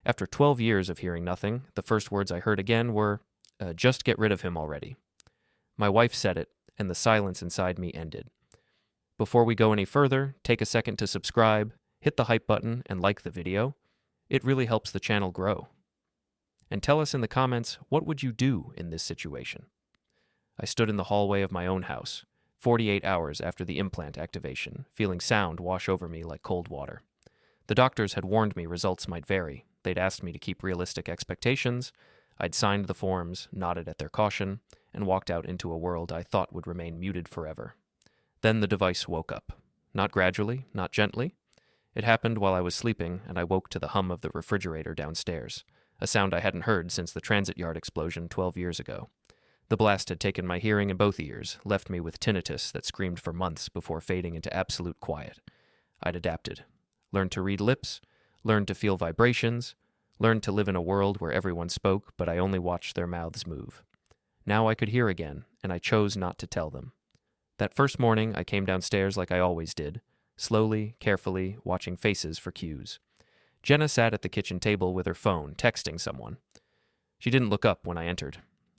After 12 years of hearing nothing, the first words I heard again were, just get rid of him already. My wife said it, and the silence inside me ended. Before we go any further, take a second to subscribe, hit the hype button, and like the video. It really helps the channel grow. And tell us in the comments, what would you do in this situation? I stood in the hallway of my own house, 48 hours after the implant activation, feeling sound wash over me like cold water. The doctors had warned me results might vary. They'd asked me to keep realistic expectations. I'd signed the forms, nodded at their caution, and walked out into a world I thought would remain muted forever. Then the device woke up. Not gradually, not gently. It happened while I was sleeping, and I woke to the hum of the refrigerator downstairs, a sound I hadn't heard since the transit yard explosion 12 years ago. The blast had taken my hearing in both ears, left me with tinnitus that screamed for months before fading into absolute quiet. I'd adapted. Learned to read lips, learned to feel vibrations, learned to live in a world where everyone spoke, but I only watched their mouths move. Now I could hear again, and I chose not to tell them. That first morning, I came downstairs like I always did, slowly, carefully, watching faces for cues. Jenna sat at the kitchen table with her phone, texting someone. She didn't look up when I entered.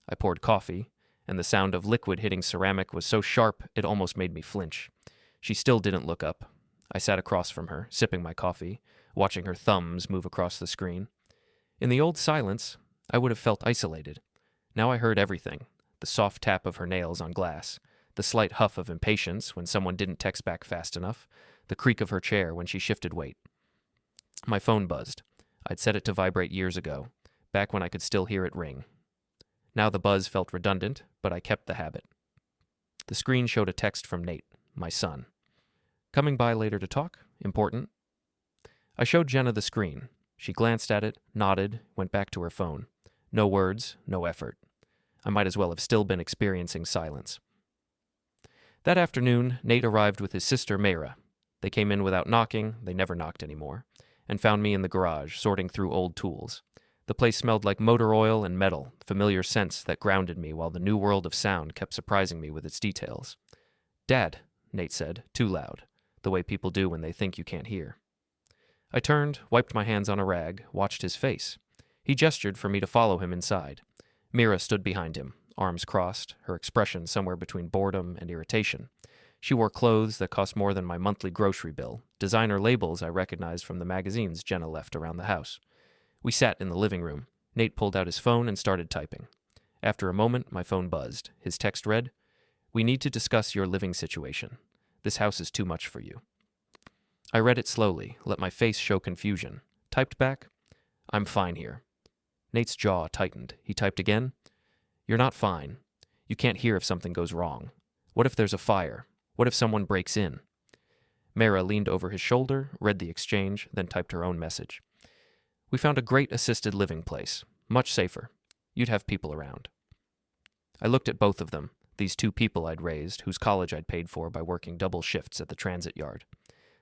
I poured coffee, and the sound of liquid hitting ceramic was so sharp it almost made me flinch. She still didn't look up. I sat across from her, sipping my coffee, watching her thumbs move across the screen. In the old silence, I would have felt isolated. Now I heard everything, the soft tap of her nails on glass, the slight huff of impatience when someone didn't text back fast enough, the creak of her chair when she shifted weight. My phone buzzed. I'd set it to vibrate years ago, back when I could still hear it ring. Now the buzz felt redundant, but I kept the habit. The screen showed a text from Nate, my son. Coming by later to talk? Important? I showed Jenna the screen. She glanced at it, nodded, went back to her phone. No words, no effort. I might as well have still been experiencing silence. That afternoon, Nate arrived with his sister Meira. They came in without knocking, they never knocked anymore, and found me in the garage, sorting through old tools. The place smelled like motor oil and metal, familiar scents that grounded me while the new world of sound kept surprising me with its details. "Dad," Nate said, too loud, the way people do when they think you can't hear. I turned, wiped my hands on a rag, watched his face. He gestured for me to follow him inside. Meira stood behind him, arms crossed, her expression somewhere between boredom and irritation. She wore clothes that cost more than my monthly grocery bill, designer labels I recognized from the magazines Jenna left around the house. We sat in the living room. Nate pulled out his phone and started typing. After a moment, my phone buzzed. His text read, "We need to discuss your living situation. This house is too much for you." I read it slowly, let my face show confusion. Typed back, "I'm fine here." Nate's jaw tightened. He typed again, "You're not fine. You can't hear if something goes wrong. What if there's a fire? What if someone breaks in?" Meira leaned over his shoulder, read the exchange, then typed her own message. "We found a great assisted living place. Much safer. You'd have people around." I looked at both of them, these two people I'd raised, whose college I'd paid for by working double shifts at the transit yard.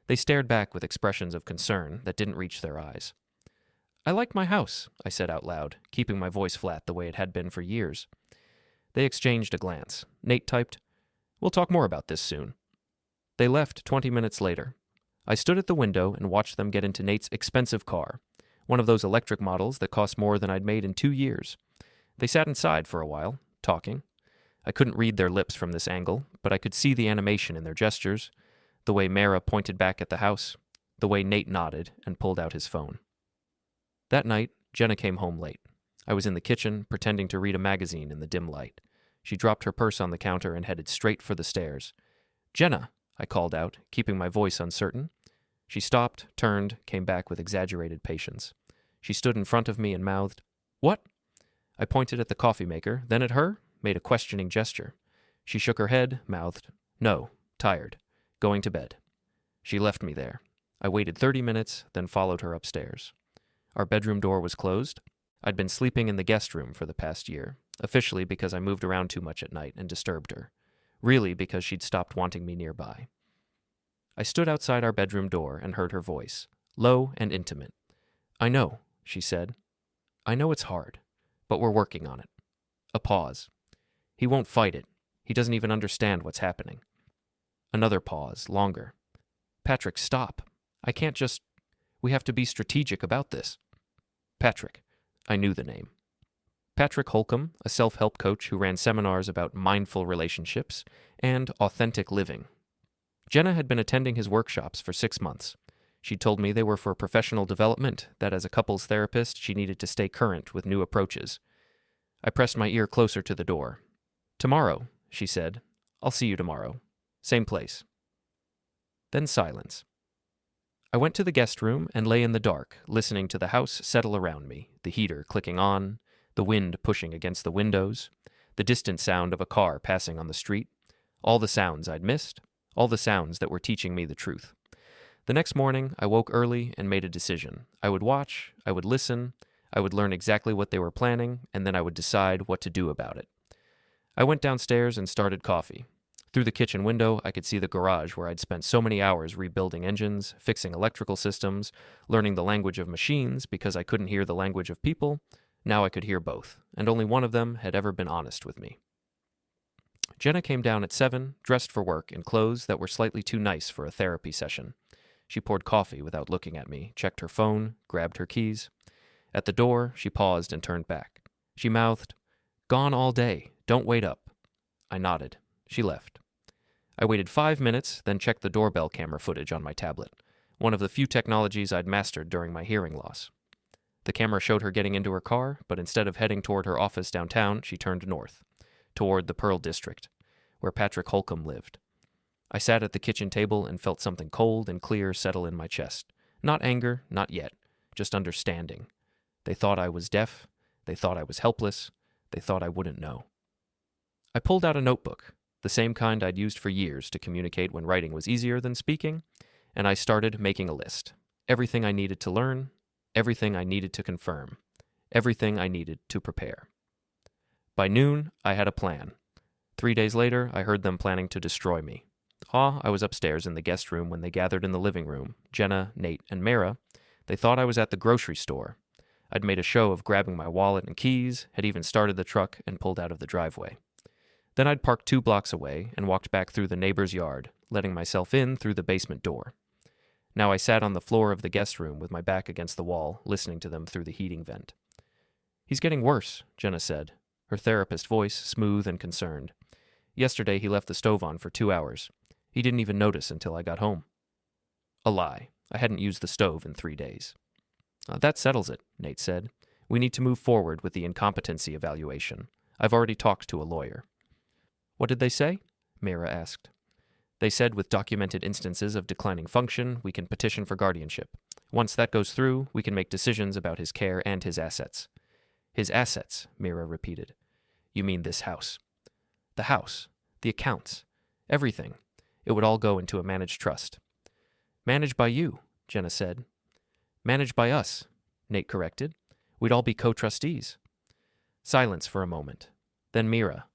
They stared back with expressions of concern that didn't reach their eyes. "I like my house," I said out loud, keeping my voice flat the way it had been for years. They exchanged a glance. Nate typed, "We'll talk more about this soon." They left 20 minutes later. I stood at the window and watched them get into Nate's expensive car, one of those electric models that cost more than I'd made in 2 years. They sat inside for a while, talking. I couldn't read their lips from this angle, but I could see the animation in their gestures, the way Meira pointed back at the house, the way Nate nodded and pulled out his phone. That night, Jenna came home late. I was in the kitchen, pretending to read a magazine in the dim light. She dropped her purse on the counter and headed straight for the stairs. "Jenna," I called out, keeping my voice uncertain. She stopped, turned, came back with exaggerated patience. She stood in front of me and mouthed, "What?" I pointed at the coffee maker, then at her, made a questioning gesture. She shook her head, mouthed, "No, tired. Going to bed." She left me there. I waited 30 minutes, then followed her upstairs. Our bedroom door was closed. I'd been sleeping in the guest room for the past year, officially because I moved around too much at night and disturbed her, really because she'd stopped wanting me nearby. I stood outside our bedroom door and heard her voice, low and intimate. "I know," she said. "I know it's hard, but we're working on it." A pause. "He won't fight it. He doesn't even understand what's happening." Another pause, longer. "Patrick, stop. I can't just... We have to be strategic about this." Patrick. I knew the name. Patrick Holcomb, a self-help coach who ran seminars about mindful relationships and authentic living. Jenna had been attending his workshops for 6 months. She told me they were for professional development, that as a couples therapist, she needed to stay current with new approaches. I pressed my ear closer to the door. Tomorrow, she said. I'll see you tomorrow. Same place. Then silence. I went to the guest room and lay in the dark, listening to the house settle around me, the heater clicking on, the wind pushing against the windows, the distant sound of a car passing on the street, all the sounds I'd missed, all the sounds that were teaching me the truth. The next morning, I woke early and made a decision. I would watch, I would listen, I would learn exactly what they were planning, and then I would decide what to do about it. I went downstairs and started coffee. Through the kitchen window, I could see the garage where I'd spent so many hours rebuilding engines, fixing electrical systems, learning the language of machines because I couldn't hear the language of people. Now I could hear both, and only one of them had ever been honest with me. Jenna came down at 7, dressed for work in clothes that were slightly too nice for a therapy session. She poured coffee without looking at me, checked her phone, grabbed her keys. At the door, she paused and turned back. She mouthed, "Gone all day. Don't wait up." I nodded. She left. I waited 5 minutes, then checked the doorbell camera footage on my tablet, one of the few technologies I'd mastered during my hearing loss. The camera showed her getting into her car, but instead of heading toward her office downtown, she turned north, toward the Pearl District, where Patrick Holcomb lived. I sat at the kitchen table and felt something cold and clear settle in my chest. Not anger, not yet, just understanding. They thought I was deaf. They thought I was helpless. They thought I wouldn't know. I pulled out a notebook, the same kind I'd used for years to communicate when writing was easier than speaking, and I started making a list. Everything I needed to learn, everything I needed to confirm, everything I needed to prepare. By noon, I had a plan. 3 days later, I heard them planning to destroy me. I was upstairs in the guest room when they gathered in the living room, Jenna, Nate, and Meira. They thought I was at the grocery store. I'd made a show of grabbing my wallet and keys, had even started the truck and pulled out of the driveway. Then I'd parked 2 blocks away and walked back through the neighbor's yard, letting myself in through the basement door. Now I sat on the floor of the guest room with my back against the wall, listening to them through the heating vent. "He's getting worse," Jenna said, her therapist voice smooth and concerned. "Yesterday he left the stove on for 2 hours. He didn't even notice until I got home." A lie. I hadn't used the stove in 3 days. "That settles it," Nate said. "We need to move forward with the incompetency evaluation. I've already talked to a lawyer." "What did they say?" Meira asked. "They said with documented instances of declining function, we can petition for guardianship. Once that goes through, we can make decisions about his care and his assets." "His assets," Meira repeated. "You mean this house?" "The house, the accounts, everything. It would all go into a managed trust." "Managed by you," Jenna said. "Managed by us," Nate corrected. "We'd all be co-trustees." Silence for a moment. Then Meira.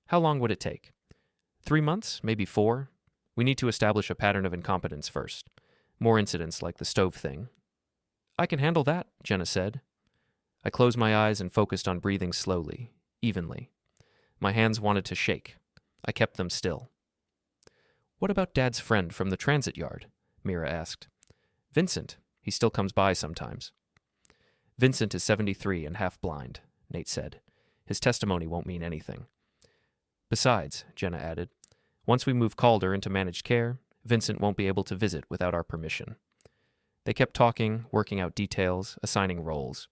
"How long would it take?" 3 months, maybe 4. We need to establish a pattern of incompetence first. More incidents like the stove thing." "I can handle that," Jenna said. I closed my eyes and focused on breathing slowly, evenly. My hands wanted to shake. I kept them still. "What about Dad's friend from the transit yard?" Meira asked. "Vincent. He still comes by sometimes." "Vincent is 73 and half blind," Nate said. "His testimony won't mean anything." "Besides," Jenna added, "once we move Calder into managed care, Vincent won't be able to visit without our permission." They kept talking, working out details, assigning roles.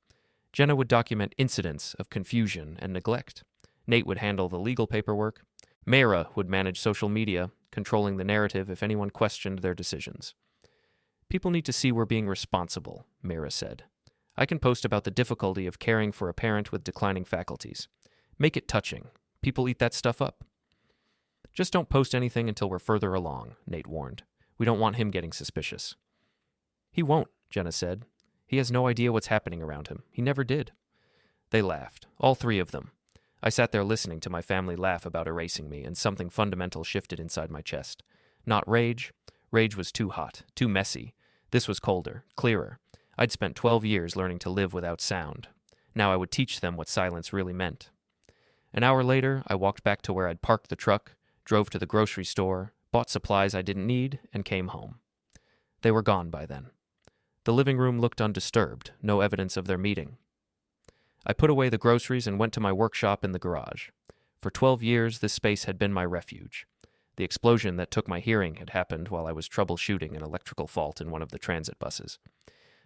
Jenna would document incidents of confusion and neglect. Nate would handle the legal paperwork. Meira would manage social media, controlling the narrative if anyone questioned their decisions. "People need to see we're being responsible," Meira said. "I can post about the difficulty of caring for a parent with declining faculties. Make it touching. People eat that stuff up." "Just don't post anything until we're further along," Nate warned. "We don't want him getting suspicious." "He won't," Jenna said. "He has no idea what's happening around him. He never did." They laughed, all 3 of them. I sat there listening to my family laugh about erasing me, and something fundamental shifted inside my chest. Not rage. Rage was too hot, too messy. This was colder, clearer. I'd spent 12 years learning to live without sound. Now I would teach them what silence really meant. An hour later, I walked back to where I'd parked the truck, drove to the grocery store, bought supplies I didn't need, and came home. They were gone by then. The living room looked undisturbed, no evidence of their meeting. I put away the groceries and went to my workshop in the garage. For 12 years, this space had been my refuge. The explosion that took my hearing had happened while I was troubleshooting an electrical fault in one of the transit buses.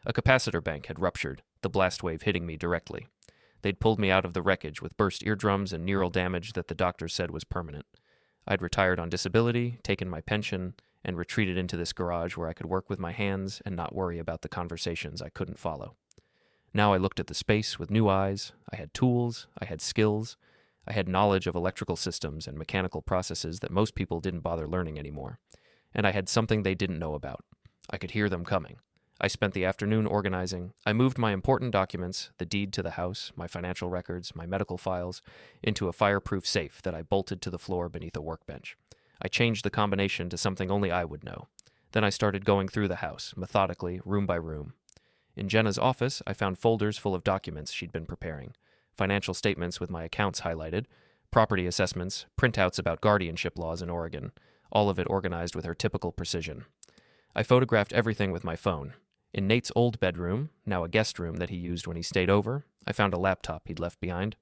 A capacitor bank had ruptured, the blast wave hitting me directly. They'd pulled me out of the wreckage with burst eardrums and neural damage that the doctors said was permanent. I'd retired on disability, taken my pension, and retreated into this garage where I could work with my hands and not worry about the conversations I couldn't follow. Now I looked at the space with new eyes. I had tools, I had skills, I had knowledge of electrical systems and mechanical processes that most people didn't bother learning anymore. And I had something they didn't know about. I could hear them coming. I spent the afternoon organizing. I moved my important documents, the deed to the house, my financial records, my medical files, into a fireproof safe that I bolted to the floor beneath a workbench. I changed the combination to something only I would know. Then I started going through the house, methodically, room by room. In Jenna's office, I found folders full of documents she'd been preparing. Financial statements with my accounts highlighted, property assessments, printouts about guardianship laws in Oregon, all of it organized with her typical precision. I photographed everything with my phone. In Nate's old bedroom, now a guest room that he used when he stayed over, I found a laptop he'd left behind.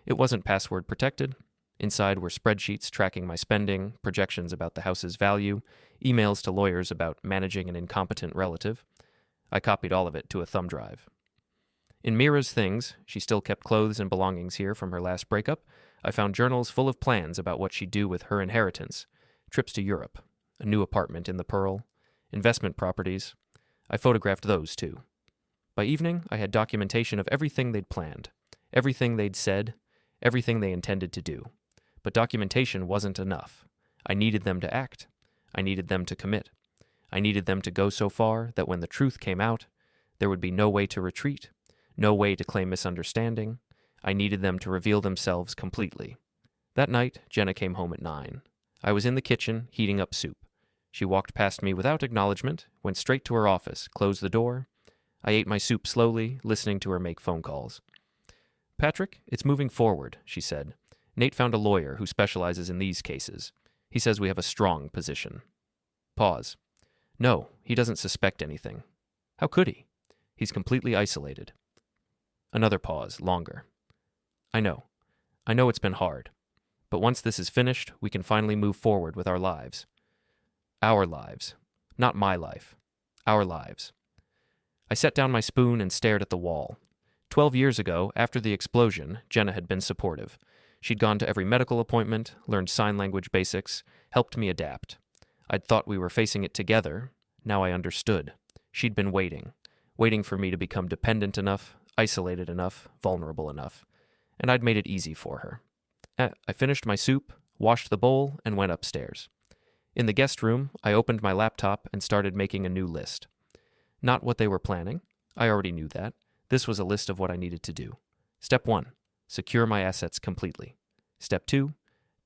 It wasn't password protected. Inside were spreadsheets tracking my spending, projections about the house's value, emails to lawyers about managing an incompetent relative. I copied all of it to a thumb drive. In Meira's things, she still kept clothes and belongings here from her last breakup, I found journals full of plans about what she'd do with her inheritance, trips to Europe, a new apartment in the Pearl, investment properties. I photographed those too. By evening, I had documentation of everything they'd planned, everything they'd said, everything they intended to do. But documentation wasn't enough. I needed them to act. I needed them to commit. I needed them to go so far that when the truth came out, there would be no way to retreat, no way to claim misunderstanding. I needed them to reveal themselves completely. That night, Jenna came home at 9. I was in the kitchen, heating up soup. She walked past me without acknowledgement, went straight to her office, closed the door. I ate my soup slowly, listening to her make phone calls. "Patrick, it's moving forward," she said. "Nate found a lawyer who specializes in these cases. He says we have a strong position." Pause. "No, he doesn't suspect anything. How could he? He's completely isolated." Another pause, longer. I know it's been hard. But once this is finished, we can finally move forward with our lives. Our lives. Not my life. Our lives." I set down my spoon and stared at the wall. 12 years ago, after the explosion, Jenna had been supportive. She'd gone to every medical appointment, learned sign language basics, helped me adapt. I'd thought we were facing it together. Now I understood. She'd been waiting for me to become dependent enough, isolated enough, vulnerable enough. And I'd made it easy for her. I finished my soup, washed the bowl, and went upstairs. In the guest room, I opened my laptop and started making a new list. Not what they were planning. I already knew that. This was a list of what I needed to do. Step 1, secure my assets completely. Step 2,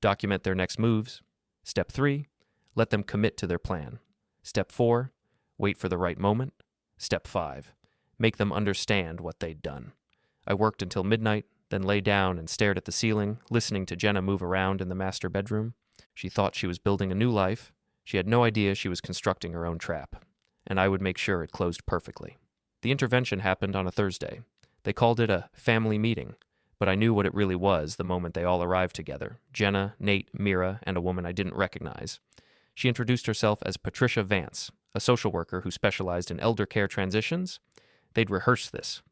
document their next moves. Step 3, let them commit to their plan. Step 4, wait for the right moment. Step 5, make them understand what they'd done. I worked until midnight, then lay down and stared at the ceiling, listening to Jenna move around in the master bedroom. She thought she was building a new life. She had no idea she was constructing her own trap, and I would make sure it closed perfectly. The intervention happened on a Thursday. They called it a family meeting, but I knew what it really was the moment they all arrived together. Jenna, Nate, Meira, and a woman I didn't recognize. She introduced herself as Patricia Vance, a social worker who specialized in elder care transitions. They'd rehearsed this.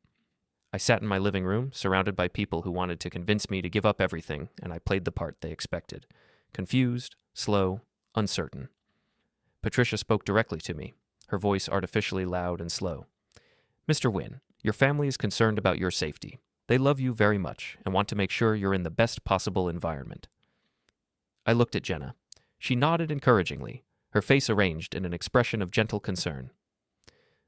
I sat in my living room, surrounded by people who wanted to convince me to give up everything, and I played the part they expected. Confused, slow, uncertain. Patricia spoke directly to me, her voice artificially loud and slow. "Mr. Wynn, your family is concerned about your safety. They love you very much and want to make sure you're in the best possible environment." I looked at Jenna. She nodded encouragingly, her face arranged in an expression of gentle concern.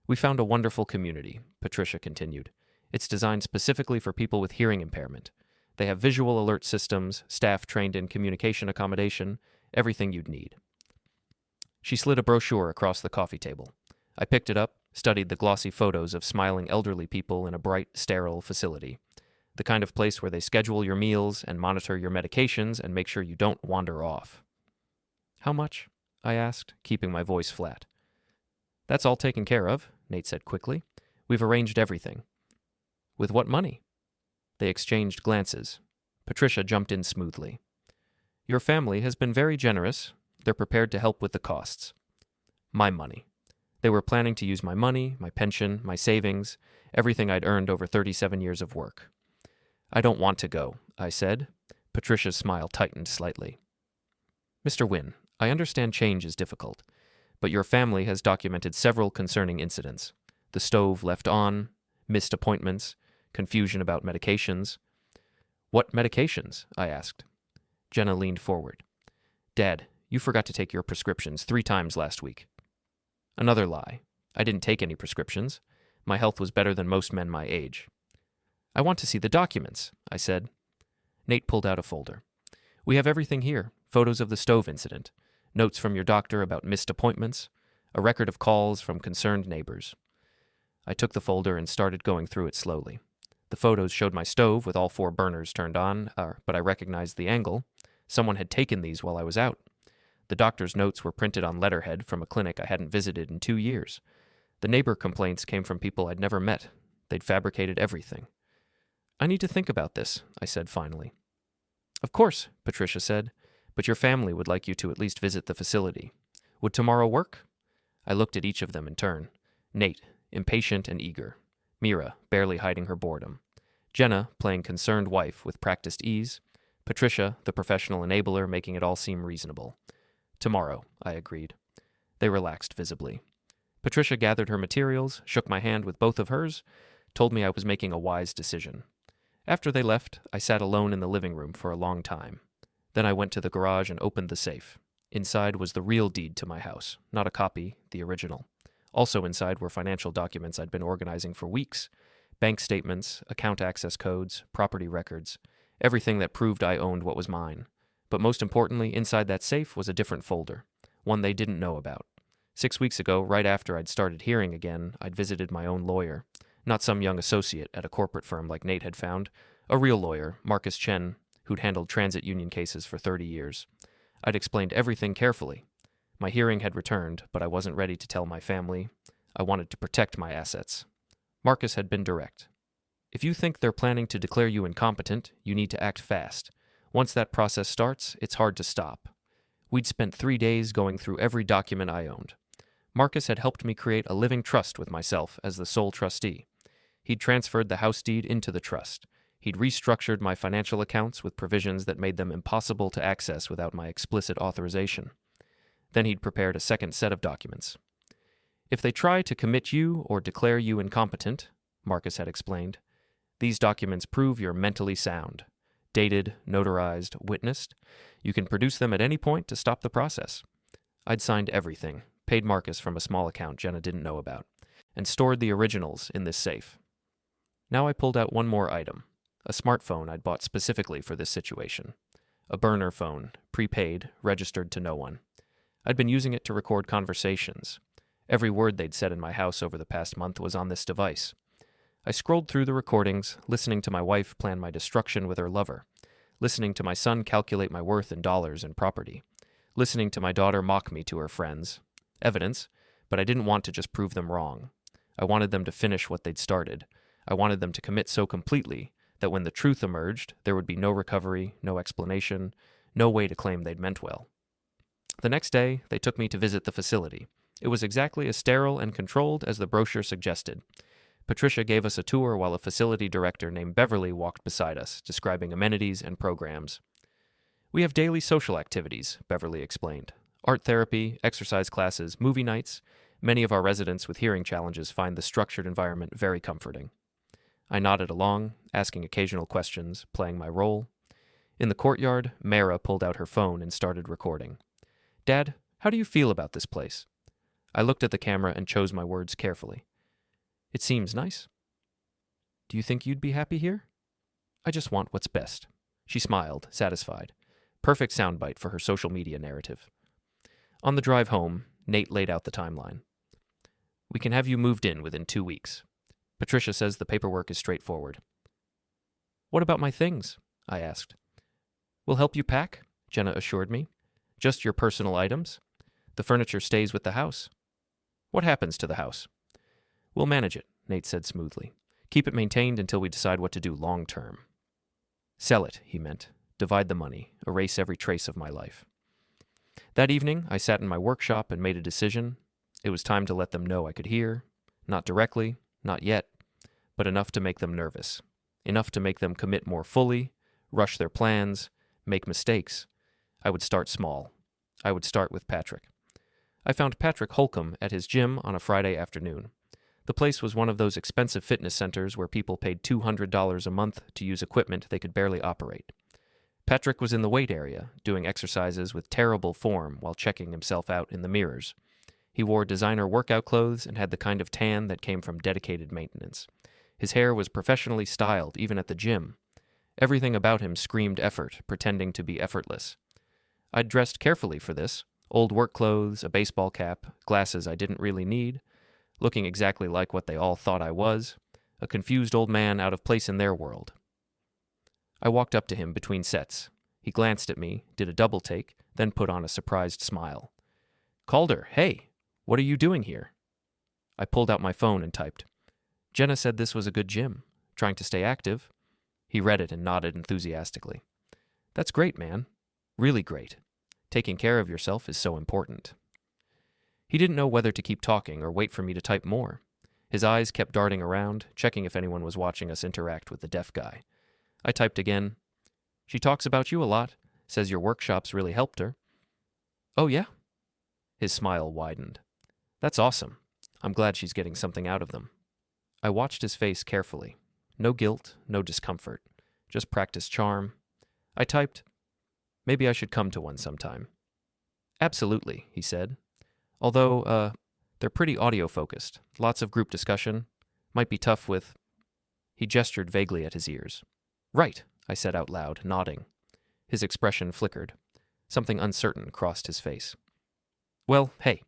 "We found a wonderful community," Patricia continued. "It's designed specifically for people with hearing impairment. They have visual alert systems, staff trained in communication accommodation, everything you'd need." She slid a brochure across the coffee table. I picked it up, studied the glossy photos of smiling elderly people in a bright, sterile facility. The kind of place where they schedule your meals and monitor your medications and make sure you don't wander off. "How much?" I asked, keeping my voice flat. "That's all taken care of. Nate said quickly. We've arranged everything. With what money? They exchanged glances. Patricia jumped in smoothly. Your family has been very generous. They're prepared to help with the costs. My money. They were planning to use my money, my pension, my savings, everything I'd earned over 37 years of work. I don't want to go, I said. Patricia's smile tightened slightly. Mr. Wynn, I understand change is difficult, but your family has documented several concerning incidents. The stove left on, missed appointments, confusion about medications. What medications? I asked. Jenna leaned forward. Dad, you forgot to take your prescriptions 3 times last week. Another lie. I didn't take any prescriptions. My health was better than most men my age. I want to see the documents, I said. Nate pulled out a folder. We have everything here. Photos of the stove incident, notes from your doctor about missed appointments, a record of calls from concerned neighbors. I took the folder and started going through it slowly. The photos showed my stove with all 4 burners turned on, but I recognized the angle. Someone had taken these while I was out. The doctor's notes were printed on letterhead from a clinic I hadn't visited in 2 years. The neighbor complaints came from people I'd never met. They'd fabricated everything. I need to think about this, I said finally. Of course, Patricia said, but your family would like you to at least visit the facility. Would tomorrow work? I looked at each of them in turn. Nate, impatient and eager. Meira, barely hiding her boredom. Jenna, playing concerned wife with practiced ease. Patricia, the professional enabler, making it all seem reasonable. Tomorrow, I agreed. They relaxed visibly. Patricia gathered her materials, shook my hand with both of hers, told me I was making a wise decision. After they left, I sat alone in the living room for a long time. Then I went to the garage and opened the safe. Inside was the real deed to my house, not a copy, the original. Also inside were financial documents I'd been organizing for weeks, bank statements, account access codes, property records, everything that proved I owned what was mine. But most importantly, inside that safe was a different folder, one they didn't know about. 6 weeks ago, right after I'd started hearing again, I'd visited my own lawyer. Not some young associate at a corporate firm like Nate had found. A real lawyer, Marcus Chen, who'd handled transit union cases for 30 years. I'd explained everything carefully. My hearing had returned, but I wasn't ready to tell my family. I wanted to protect my assets. Marcus had been direct. If you think they're planning to declare you incompetent, you need to act fast. Once that process starts, it's hard to stop. We'd spent 3 days going through every document I owned. Marcus had helped me create a living trust with myself as the sole trustee. He'd transferred the house deed into the trust. He'd restructured my financial accounts with provisions that made them impossible to access without my explicit authorization. Then he'd prepared a second set of documents. If they try to commit you or declare you incompetent, Marcus had explained, these documents prove you're mentally sound. Dated, notarized, witnessed. You can produce them at any point to stop the process. I'd signed everything, paid Marcus from a small account Jenna didn't know about, and stored the originals in this safe. Now I pulled out one more item, a smartphone I'd bought specifically for this situation. A burner phone, prepaid, registered to no one. I'd been using it to record conversations. Every word they'd said in my house over the past month was on this device. I scrolled through the recordings, listening to my wife plan my destruction with her lover, listening to my son calculate my worth in dollars and property, listening to my daughter mock me to her friends. Evidence, but I didn't want to just prove them wrong. I wanted them to finish what they'd started. I wanted them to commit so completely that when the truth emerged, there would be no recovery, no explanation, no way to claim they'd meant well. The next day, they took me to visit the facility. It was exactly as sterile and controlled as the brochure suggested. Patricia gave us a tour while a facility director named Beverly walked beside us, describing amenities and programs. We have daily social activities, Beverly explained. Art therapy, exercise classes, movie nights. Many of our residents with hearing challenges find the structured environment very comforting. I nodded along, asking occasional questions, playing my role. In the courtyard, Meira pulled out her phone and started recording. Dad, how do you feel about this place? I looked at the camera and chose my words carefully. It seems nice. Do you think you'd be happy here? I just want what's best. She smiled, satisfied. Perfect soundbite for her social media narrative. On the drive home, Nate laid out the timeline. We can have you moved in within 2 weeks. Patricia says the paperwork is straightforward. What about my things? I asked. We'll help you pack, Jenna assured me. Just your personal items. The furniture stays with the house. What happens to the house? We'll manage it, Nate said smoothly. Keep it maintained until we decide what to do long term. Sell it, he meant. Divide the money. Erase every trace of my life. That evening, I sat in my workshop and made a decision. It was time to let them know I could hear. Not directly, not yet, but enough to make them nervous. Enough to make them commit more fully, rush their plans, make mistakes. I would start small. I would start with Patrick. I found Patrick Holcomb at his gym on a Friday afternoon. The place was one of those expensive fitness centers where people paid $200 a month to use equipment they could barely operate. Patrick was in the weight area, doing exercises with terrible form while checking himself out in the mirrors. He wore designer workout clothes and had the kind of tan that came from dedicated maintenance. His hair was professionally styled, even at the gym. Everything about him screamed effort, pretending to be effortless. I'd dressed carefully for this. Old work clothes, a baseball cap, glasses I didn't really need, looking exactly like what they all thought I was, a confused old man out of place in their world. I walked up to him between sets. He glanced at me, did a double take, then put on a surprised smile. "Calder, hey, what are you doing here?" I pulled out my phone and typed. "Jenna said this was a good gym. Trying to stay active." He read it and nodded enthusiastically. "That's great, man. Really great. Taking care of yourself is so important." He didn't know whether to keep talking or wait for me to type more. His eyes kept darting around, checking if anyone was watching us interact with the deaf guy. I typed again. "She talks about you a lot. Says your workshops really helped her." "Oh, yeah?" His smile widened. "That's awesome. I'm glad she's getting something out of them." I watched his face carefully. No guilt, no discomfort. Just practice charm. I typed, "Maybe I should come to one sometime." "Absolutely," he said. "Although, they're pretty audio-focused. Lots of group discussion. Might be tough with..." He gestured vaguely at his ears. "Right," I said out loud, nodding. His expression flickered. Something uncertain crossed his face. "Well, hey,"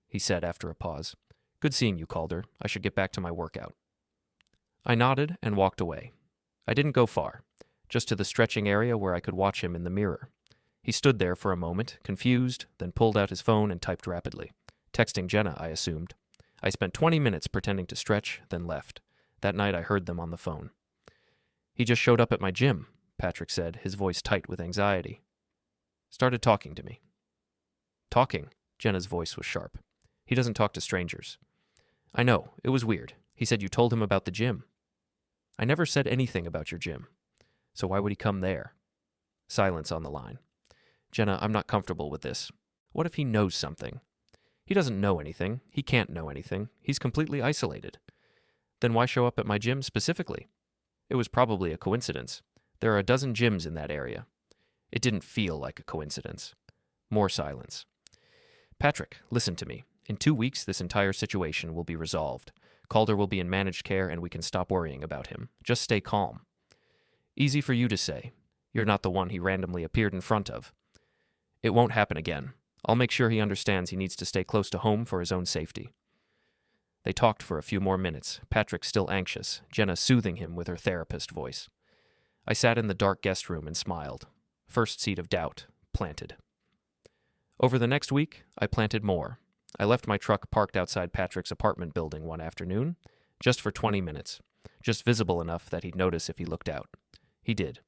he said after a pause. "Good seeing you, Calder. I should get back to my workout." I nodded and walked away. I didn't go far, just to the stretching area where I could watch him in the mirror. He stood there for a moment, confused, then pulled out his phone and typed rapidly. Texting Jenna, I assumed. I spent 20 minutes pretending to stretch, then left. That night I heard them on the phone. "He just showed up at my gym," Patrick said, his voice tight with anxiety. "Started talking to me." "Talking?" Jenna's voice was sharp. "He doesn't talk to strangers." "I know. It was weird. He said you told him about the gym." "I never said anything about your gym. So why would he come there?" Silence on the line. "Jenna, I'm not comfortable with this. What if he knows something?" "He doesn't know anything. He can't know anything. He's completely isolated." "Then why show up at my gym specifically?" "It was probably a coincidence. There are a dozen gyms in that area." It didn't feel like a coincidence. More silence. "Patrick, listen to me. In 2 weeks, this entire situation will be resolved. Calder will be in managed care and we can stop worrying about him. Just stay calm." "Easy for you to say. You're not the one he randomly appeared in front of." "It won't happen again. I'll make sure he understands he needs to stay close to home for his own safety." They talked for a few more minutes, Patrick still anxious, Jenna soothing him with her therapist voice. I sat in the dark guest room and smiled. First seed of doubt, planted. Over the next week, I planted more. I left my truck parked outside Patrick's apartment building one afternoon, just for 20 minutes, just visible enough that he'd notice if he looked out. He did.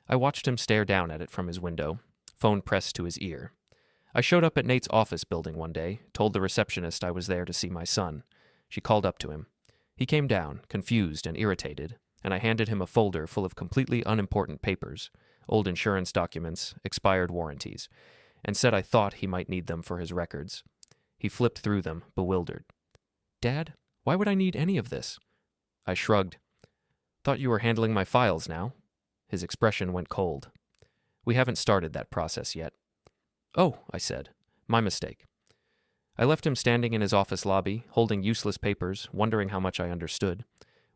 I watched him stare down at it from his window, phone pressed to his ear. I showed up at Nate's office building one day, told the receptionist I was there to see my son. She called up to him. He came down, confused and irritated, and I handed him a folder full of completely unimportant papers, old insurance documents, expired warranties, and said I thought he might need them for his records. He flipped through them, bewildered. "Dad, why would I need any of this?" I shrugged. "Thought you were handling my files now." His expression went cold. "We haven't started that process yet." "Oh," I said. "My mistake." I left him standing in his office lobby, holding useless papers, wondering how much I understood.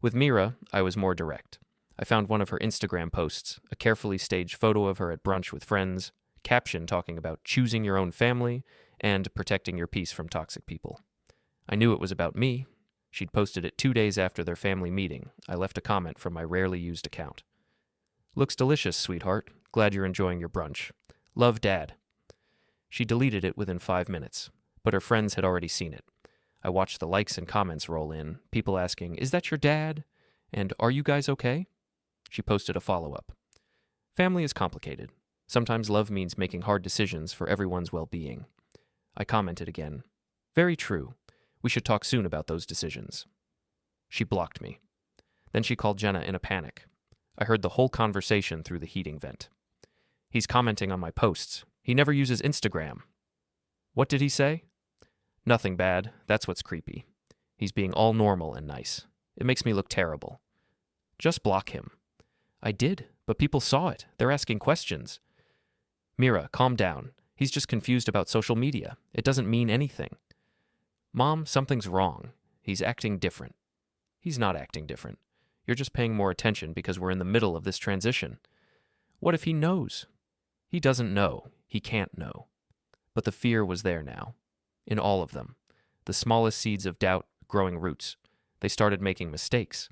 With Meira, I was more direct. I found one of her Instagram posts, a carefully staged photo of her at brunch with friends, caption talking about choosing your own family and protecting your peace from toxic people. I knew it was about me. She'd posted it 2 days after their family meeting. I left a comment from my rarely used account. "Looks delicious, sweetheart. Glad you're enjoying your brunch. Love, Dad." She deleted it within 5 minutes, but her friends had already seen it. I watched the likes and comments roll in, people asking, "Is that your dad?" and "Are you guys okay?" She posted a follow-up. Family is complicated. Sometimes love means making hard decisions for everyone's well-being. I commented again. Very true. We should talk soon about those decisions. She blocked me. Then she called Jenna in a panic. I heard the whole conversation through the heating vent. He's commenting on my posts. He never uses Instagram. What did he say? Nothing bad. That's what's creepy. He's being all normal and nice. It makes me look terrible. Just block him. I did, but people saw it. They're asking questions. Meira, calm down. He's just confused about social media. It doesn't mean anything. Mom, something's wrong. He's acting different. He's not acting different. You're just paying more attention because we're in the middle of this transition. What if he knows? He doesn't know. He can't know. But the fear was there now. In all of them. The smallest seeds of doubt growing roots. They started making mistakes.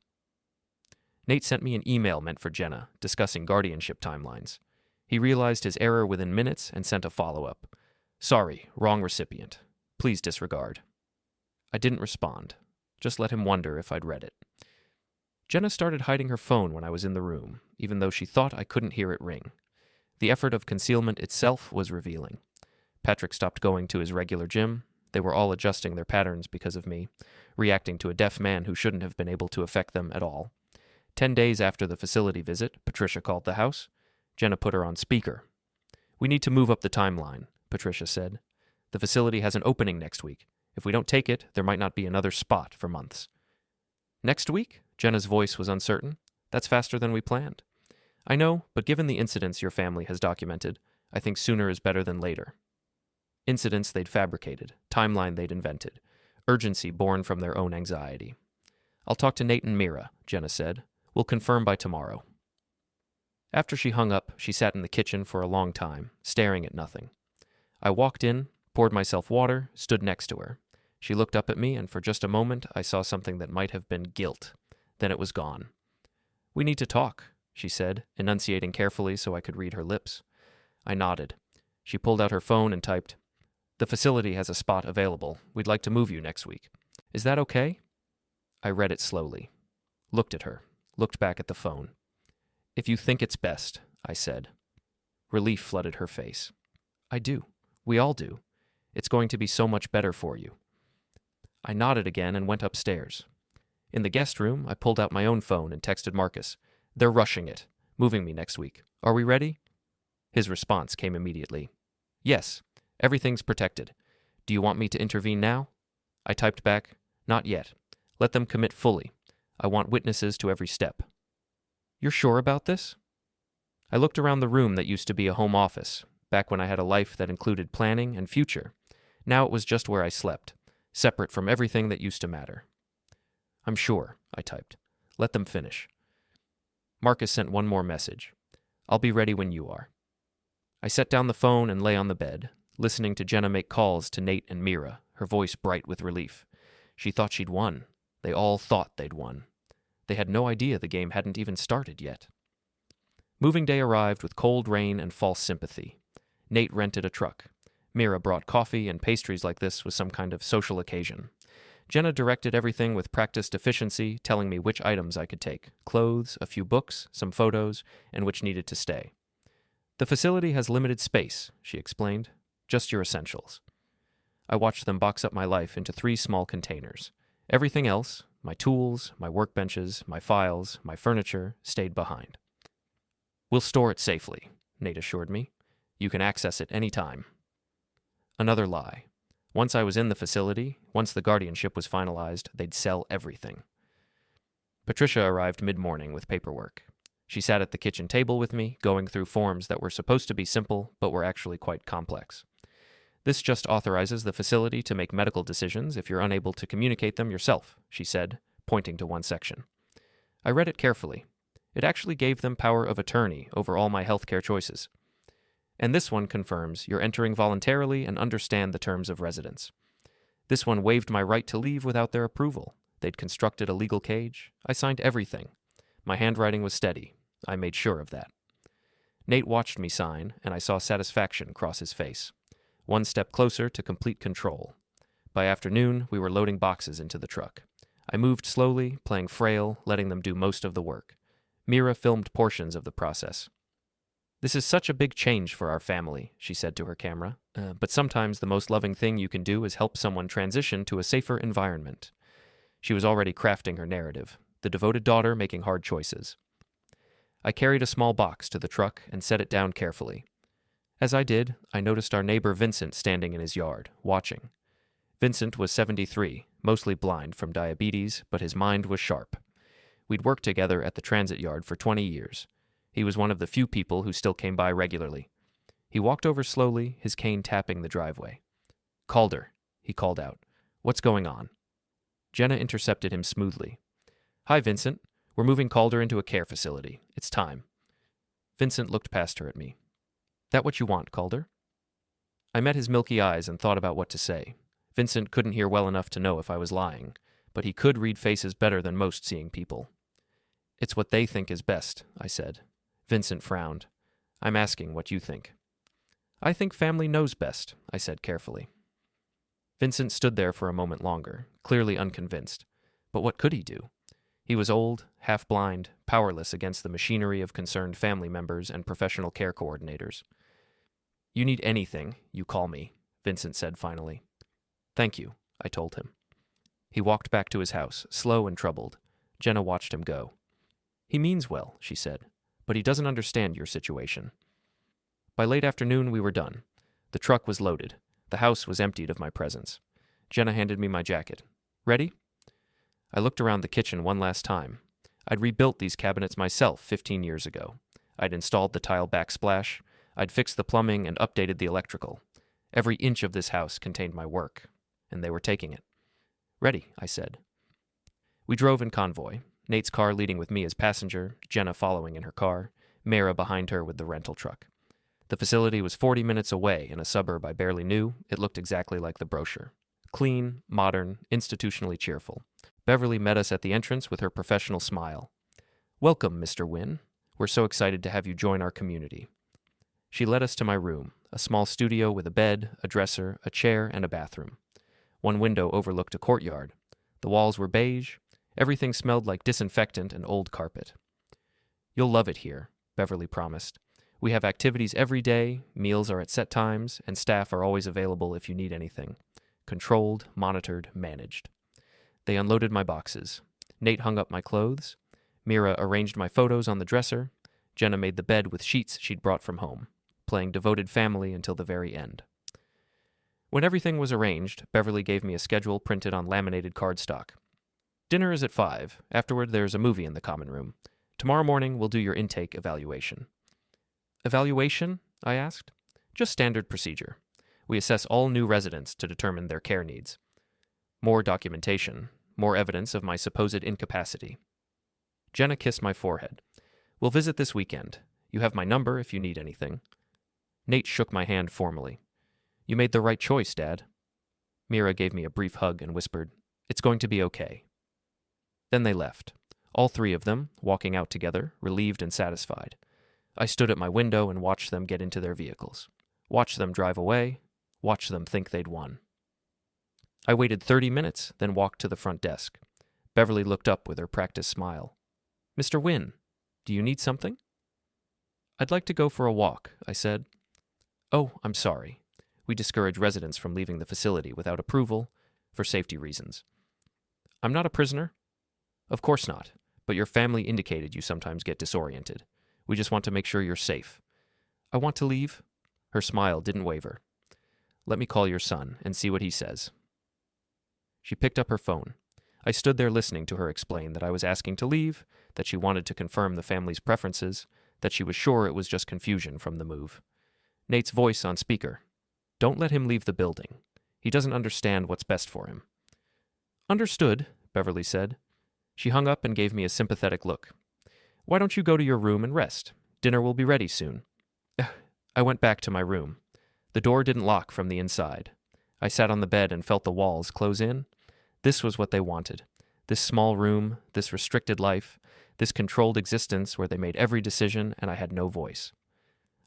Nate sent me an email meant for Jenna, discussing guardianship timelines. He realized his error within minutes and sent a follow-up. Sorry, wrong recipient. Please disregard. I didn't respond. Just let him wonder if I'd read it. Jenna started hiding her phone when I was in the room, even though she thought I couldn't hear it ring. The effort of concealment itself was revealing. Patrick stopped going to his regular gym. They were all adjusting their patterns because of me, reacting to a deaf man who shouldn't have been able to affect them at all. 10 days after the facility visit, Patricia called the house. Jenna put her on speaker. We need to move up the timeline, Patricia said. The facility has an opening next week. If we don't take it, there might not be another spot for months. Next week? Jenna's voice was uncertain. That's faster than we planned. I know, but given the incidents your family has documented, I think sooner is better than later. Incidents they'd fabricated, timeline they'd invented, urgency born from their own anxiety. I'll talk to Nate and Meira, Jenna said. We'll confirm by tomorrow. After she hung up, she sat in the kitchen for a long time, staring at nothing. I walked in, poured myself water, stood next to her. She looked up at me, and for just a moment I saw something that might have been guilt. Then it was gone. We need to talk, she said, enunciating carefully so I could read her lips. I nodded. She pulled out her phone and typed, The facility has a spot available. We'd like to move you next week. Is that okay? I read it slowly. Looked at her. Looked back at the phone. If you think it's best, I said. Relief flooded her face. I do. We all do. It's going to be so much better for you. I nodded again and went upstairs. In the guest room, I pulled out my own phone and texted Marcus. They're rushing it, moving me next week. Are we ready? His response came immediately. Yes, everything's protected. Do you want me to intervene now? I typed back, Not yet. Let them commit fully. I want witnesses to every step. You're sure about this? I looked around the room that used to be a home office, back when I had a life that included planning and future. Now it was just where I slept, separate from everything that used to matter. I'm sure, I typed. Let them finish. Marcus sent one more message. I'll be ready when you are. I set down the phone and lay on the bed, listening to Jenna make calls to Nate and Meira, her voice bright with relief. She thought she'd won. They all thought they'd won. They had no idea the game hadn't even started yet. Moving day arrived with cold rain and false sympathy. Nate rented a truck. Meira brought coffee and pastries like this was some kind of social occasion. Jenna directed everything with practiced efficiency, telling me which items I could take, clothes, a few books, some photos, and which needed to stay. The facility has limited space, she explained. Just your essentials. I watched them box up my life into 3 small containers. Everything else, my tools, my workbenches, my files, my furniture, stayed behind. We'll store it safely, Nate assured me. You can access it any time. Another lie. Once I was in the facility, once the guardianship was finalized, they'd sell everything. Patricia arrived mid-morning with paperwork. She sat at the kitchen table with me, going through forms that were supposed to be simple, but were actually quite complex. This just authorizes the facility to make medical decisions if you're unable to communicate them yourself, she said, pointing to one section. I read it carefully. It actually gave them power of attorney over all my healthcare choices. And this one confirms you're entering voluntarily and understand the terms of residence. This one waived my right to leave without their approval. They'd constructed a legal cage. I signed everything. My handwriting was steady. I made sure of that. Nate watched me sign, and I saw satisfaction cross his face. One step closer to complete control. By afternoon, we were loading boxes into the truck. I moved slowly, playing frail, letting them do most of the work. Meira filmed portions of the process. "This is such a big change for our family," she said to her camera. But sometimes the most loving thing you can do is help someone transition to a safer environment." She was already crafting her narrative, the devoted daughter making hard choices. I carried a small box to the truck and set it down carefully. As I did, I noticed our neighbor Vincent standing in his yard, watching. Vincent was 73, mostly blind from diabetes, but his mind was sharp. We'd worked together at the transit yard for 20 years. He was one of the few people who still came by regularly. He walked over slowly, his cane tapping the driveway. "Calder," he called out. "What's going on?" Jenna intercepted him smoothly. "Hi, Vincent. We're moving Calder into a care facility. It's time." Vincent looked past her at me. "That what you want, Calder?" I met his milky eyes and thought about what to say. Vincent couldn't hear well enough to know if I was lying, but he could read faces better than most seeing people. "It's what they think is best," I said. Vincent frowned. "I'm asking what you think." "I think family knows best," I said carefully. Vincent stood there for a moment longer, clearly unconvinced. But what could he do? He was old, half-blind, powerless against the machinery of concerned family members and professional care coordinators. "You need anything, you call me," Vincent said finally. "Thank you," I told him. He walked back to his house, slow and troubled. Jenna watched him go. "He means well," she said, "but he doesn't understand your situation." By late afternoon, we were done. The truck was loaded. The house was emptied of my presence. Jenna handed me my jacket. "Ready?" I looked around the kitchen one last time. I'd rebuilt these cabinets myself 15 years ago. I'd installed the tile backsplash. I'd fixed the plumbing and updated the electrical. Every inch of this house contained my work, and they were taking it. "Ready," I said. We drove in convoy, Nate's car leading with me as passenger, Jenna following in her car, Meira behind her with the rental truck. The facility was 40 minutes away in a suburb I barely knew. It looked exactly like the brochure. Clean, modern, institutionally cheerful. Beverly met us at the entrance with her professional smile. "Welcome, Mr. Wynn. We're so excited to have you join our community." She led us to my room, a small studio with a bed, a dresser, a chair, and a bathroom. One window overlooked a courtyard. The walls were beige. Everything smelled like disinfectant and old carpet. "You'll love it here," Beverly promised. "We have activities every day, meals are at set times, and staff are always available if you need anything. Controlled, monitored, managed." They unloaded my boxes. Nate hung up my clothes. Meira arranged my photos on the dresser. Jenna made the bed with sheets she'd brought from home, playing devoted family until the very end. When everything was arranged, Beverly gave me a schedule printed on laminated cardstock. "Dinner is at 5. Afterward, there's a movie in the common room. Tomorrow morning, we'll do your intake evaluation." "Evaluation?" I asked. "Just standard procedure. We assess all new residents to determine their care needs. More documentation, more evidence of my supposed incapacity." Jenna kissed my forehead. "We'll visit this weekend. You have my number if you need anything." Nate shook my hand formally. "You made the right choice, Dad." Meira gave me a brief hug and whispered, "It's going to be okay." Then they left, all three of them, walking out together, relieved and satisfied. I stood at my window and watched them get into their vehicles. Watched them drive away. Watched them think they'd won. I waited 30 minutes, then walked to the front desk. Beverly looked up with her practiced smile. "Mr. Wynn, do you need something?" "I'd like to go for a walk," I said. "Oh, I'm sorry. We discourage residents from leaving the facility without approval, for safety reasons." "I'm not a prisoner." "Of course not, but your family indicated you sometimes get disoriented. We just want to make sure you're safe." "I want to leave." Her smile didn't waver. "Let me call your son and see what he says." She picked up her phone. I stood there listening to her explain that I was asking to leave, that she wanted to confirm the family's preferences, that she was sure it was just confusion from the move. Nate's voice on speaker. "Don't let him leave the building. He doesn't understand what's best for him." "Understood," Beverly said. She hung up and gave me a sympathetic look. "Why don't you go to your room and rest? Dinner will be ready soon." I went back to my room. The door didn't lock from the inside. I sat on the bed and felt the walls close in. This was what they wanted. This small room, this restricted life, this controlled existence where they made every decision and I had no voice.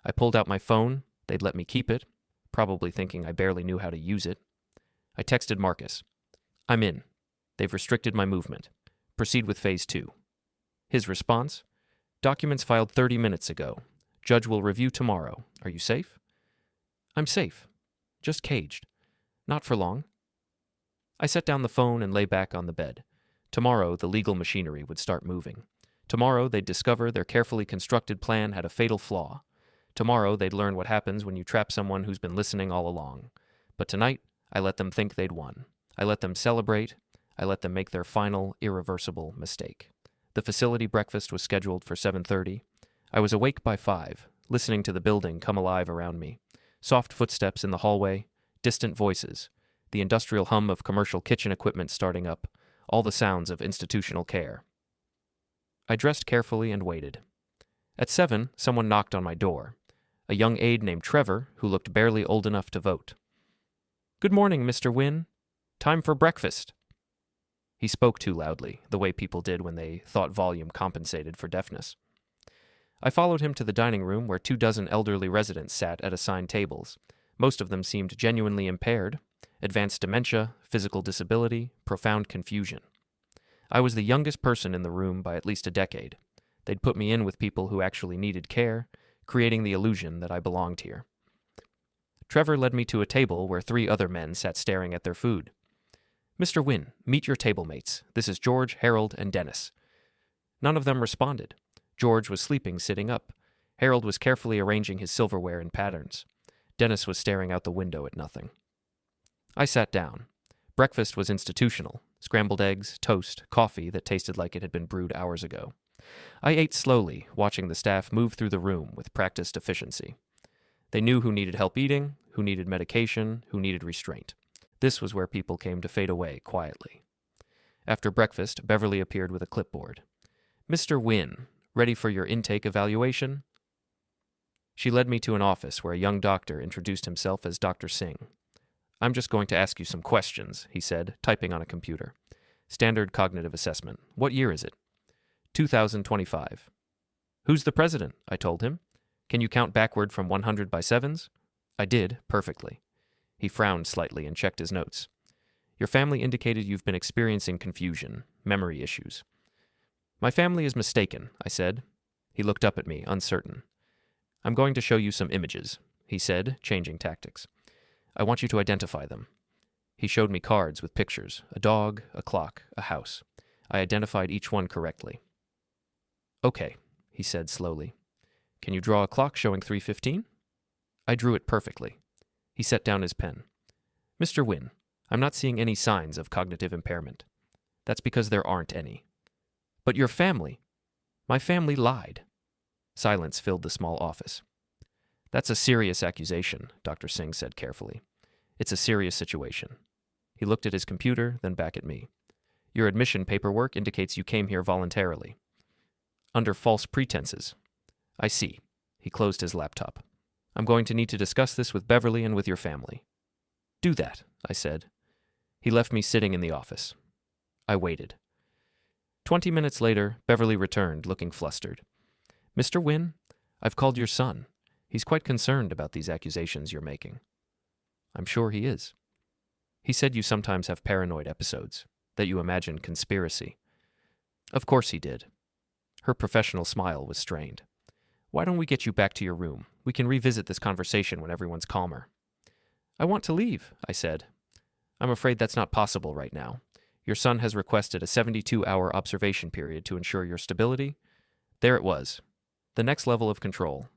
I pulled out my phone. They'd let me keep it, probably thinking I barely knew how to use it. I texted Marcus. I'm in. They've restricted my movement. Proceed with phase 2. His response? Documents filed 30 minutes ago. Judge will review tomorrow. Are you safe? I'm safe. Just caged. Not for long. I set down the phone and lay back on the bed. Tomorrow, the legal machinery would start moving. Tomorrow, they'd discover their carefully constructed plan had a fatal flaw. Tomorrow, they'd learn what happens when you trap someone who's been listening all along. But tonight, I let them think they'd won. I let them celebrate. I let them make their final, irreversible mistake. The facility breakfast was scheduled for 7:30. I was awake by 5, listening to the building come alive around me. Soft footsteps in the hallway, distant voices, the industrial hum of commercial kitchen equipment starting up, all the sounds of institutional care. I dressed carefully and waited. At 7, someone knocked on my door. A young aide named Trevor, who looked barely old enough to vote. Good morning, Mr. Wynn. Time for breakfast. He spoke too loudly, the way people did when they thought volume compensated for deafness. I followed him to the dining room where 24 elderly residents sat at assigned tables. Most of them seemed genuinely impaired, advanced dementia, physical disability, profound confusion. I was the youngest person in the room by at least a decade. They'd put me in with people who actually needed care, creating the illusion that I belonged here. Trevor led me to a table where 3 other men sat staring at their food. Mr. Wynn, meet your table mates. This is George, Harold, and Dennis. None of them responded. George was sleeping sitting up. Harold was carefully arranging his silverware in patterns. Dennis was staring out the window at nothing. I sat down. Breakfast was institutional. Scrambled eggs, toast, coffee that tasted like it had been brewed hours ago. I ate slowly, watching the staff move through the room with practiced efficiency. They knew who needed help eating, who needed medication, who needed restraint. This was where people came to fade away quietly. After breakfast, Beverly appeared with a clipboard. Mr. Wynn, ready for your intake evaluation? She led me to an office where a young doctor introduced himself as Dr. Singh. I'm just going to ask you some questions, he said, typing on a computer. Standard cognitive assessment. What year is it? 2025. Who's the president? I told him. Can you count backward from 100 by 7s? I did, perfectly. He frowned slightly and checked his notes. Your family indicated you've been experiencing confusion, memory issues. My family is mistaken, I said. He looked up at me, uncertain. I'm going to show you some images, he said, changing tactics. I want you to identify them. He showed me cards with pictures, a dog, a clock, a house. I identified each one correctly. Okay, he said slowly. Can you draw a clock showing 3:15? I drew it perfectly. He set down his pen. Mr. Wynn, I'm not seeing any signs of cognitive impairment. That's because there aren't any. But your family. My family lied. Silence filled the small office. That's a serious accusation, Dr. Singh said carefully. It's a serious situation. He looked at his computer, then back at me. Your admission paperwork indicates you came here voluntarily. Under false pretenses. I see. He closed his laptop. I'm going to need to discuss this with Beverly and with your family. Do that, I said. He left me sitting in the office. I waited. 20 minutes later, Beverly returned, looking flustered. Mr. Wynn, I've called your son. He's quite concerned about these accusations you're making. I'm sure he is. He said you sometimes have paranoid episodes, that you imagine conspiracy. Of course he did. Her professional smile was strained. Why don't we get you back to your room? We can revisit this conversation when everyone's calmer. I want to leave, I said. I'm afraid that's not possible right now. Your son has requested a 72-hour observation period to ensure your stability. There it was. The next level of control.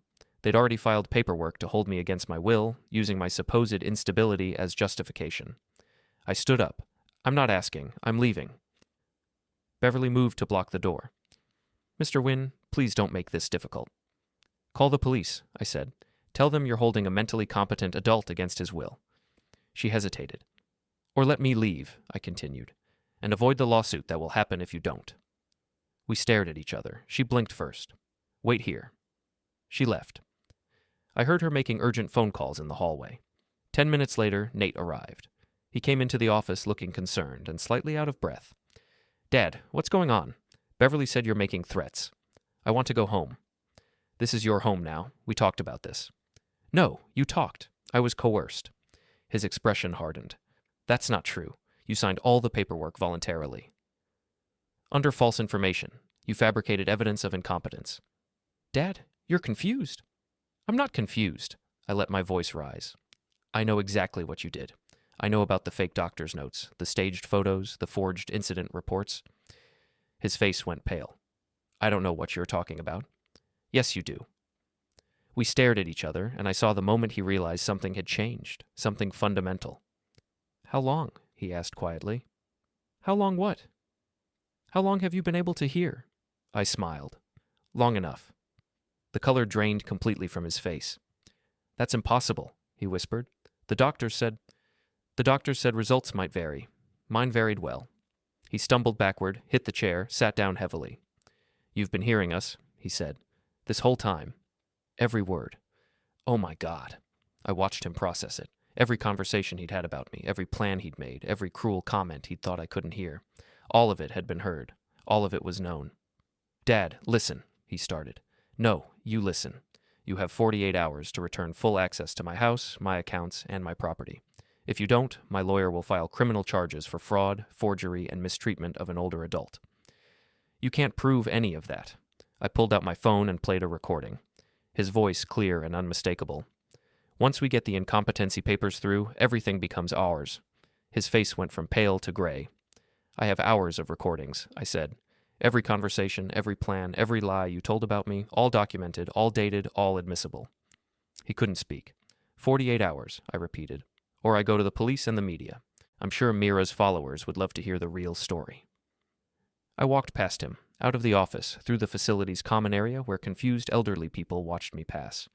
They'd already filed paperwork to hold me against my will, using my supposed instability as justification. I stood up. I'm not asking. I'm leaving. Beverly moved to block the door. Mr. Wynn, please don't make this difficult. Call the police, I said. Tell them you're holding a mentally competent adult against his will. She hesitated. Or let me leave, I continued, and avoid the lawsuit that will happen if you don't. We stared at each other. She blinked first. Wait here. She left. I heard her making urgent phone calls in the hallway. 10 minutes later, Nate arrived. He came into the office looking concerned and slightly out of breath. Dad, what's going on? Beverly said you're making threats. I want to go home. This is your home now. We talked about this. No, you talked. I was coerced. His expression hardened. That's not true. You signed all the paperwork voluntarily. Under false information, you fabricated evidence of incompetence. Dad, you're confused. I'm not confused. I let my voice rise. I know exactly what you did. I know about the fake doctor's notes, the staged photos, the forged incident reports. His face went pale. I don't know what you're talking about. Yes, you do. We stared at each other, and I saw the moment he realized something had changed, something fundamental. How long? He asked quietly. How long what? How long have you been able to hear? I smiled. Long enough. The color drained completely from his face. That's impossible, he whispered. The doctor said results might vary. Mine varied well. He stumbled backward, hit the chair, sat down heavily. You've been hearing us, he said. This whole time. Every word. Oh my God. I watched him process it. Every conversation he'd had about me, every plan he'd made, every cruel comment he'd thought I couldn't hear. All of it had been heard. All of it was known. Dad, listen, he started. No, you listen. You have 48 hours to return full access to my house, my accounts, and my property. If you don't, my lawyer will file criminal charges for fraud, forgery, and mistreatment of an older adult. You can't prove any of that. I pulled out my phone and played a recording. His voice clear and unmistakable. Once we get the incompetency papers through, everything becomes ours. His face went from pale to gray. I have hours of recordings, I said. Every conversation, every plan, every lie you told about me, all documented, all dated, all admissible. He couldn't speak. 48 hours, I repeated. Or I go to the police and the media. I'm sure Meira's followers would love to hear the real story. I walked past him, out of the office, through the facility's common area where confused elderly people watched me pass.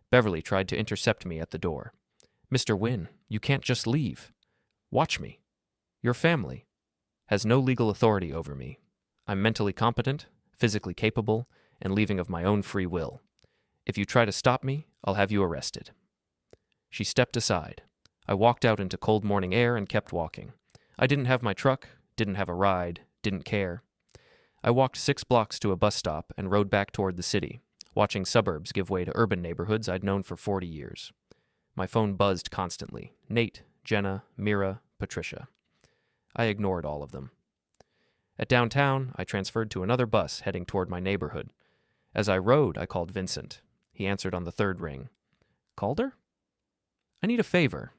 Beverly tried to intercept me at the door. Mr. Wynn, you can't just leave. Watch me. Your family has no legal authority over me. I'm mentally competent, physically capable, and leaving of my own free will. If you try to stop me, I'll have you arrested. She stepped aside. I walked out into cold morning air and kept walking. I didn't have my truck, didn't have a ride, didn't care. I walked 6 blocks to a bus stop and rode back toward the city, watching suburbs give way to urban neighborhoods I'd known for 40 years. My phone buzzed constantly. Nate, Jenna, Meira, Patricia. I ignored all of them. At downtown, I transferred to another bus heading toward my neighborhood. As I rode, I called Vincent. He answered on the 3rd ring. Calder? I need a favor.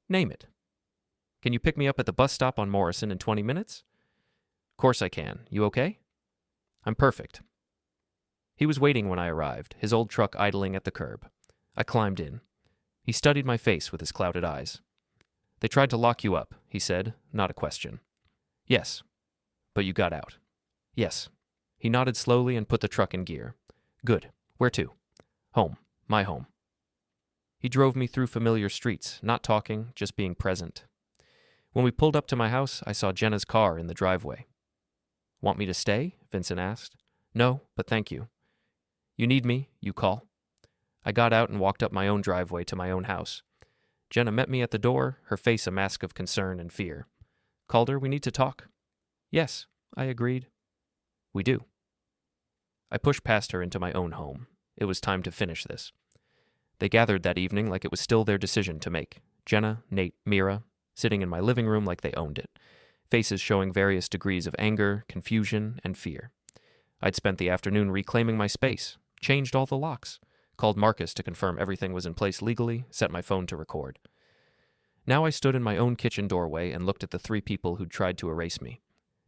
Name it. Can you pick me up at the bus stop on Morrison in 20 minutes? Course I can. You okay? I'm perfect. He was waiting when I arrived, his old truck idling at the curb. I climbed in. He studied my face with his clouded eyes. They tried to lock you up, he said, not a question. Yes. But you got out. Yes. He nodded slowly and put the truck in gear. Good. Where to? Home. My home. He drove me through familiar streets, not talking, just being present. When we pulled up to my house, I saw Jenna's car in the driveway. Want me to stay? Vincent asked. No, but thank you. You need me, you call. I got out and walked up my own driveway to my own house. Jenna met me at the door, her face a mask of concern and fear. Calder, we need to talk. Yes, I agreed. We do. I pushed past her into my own home. It was time to finish this. They gathered that evening like it was still their decision to make. Jenna, Nate, Meira, sitting in my living room like they owned it. Faces showing various degrees of anger, confusion, and fear. I'd spent the afternoon reclaiming my space, changed all the locks, called Marcus to confirm everything was in place legally, set my phone to record. Now I stood in my own kitchen doorway and looked at the 3 people who'd tried to erase me.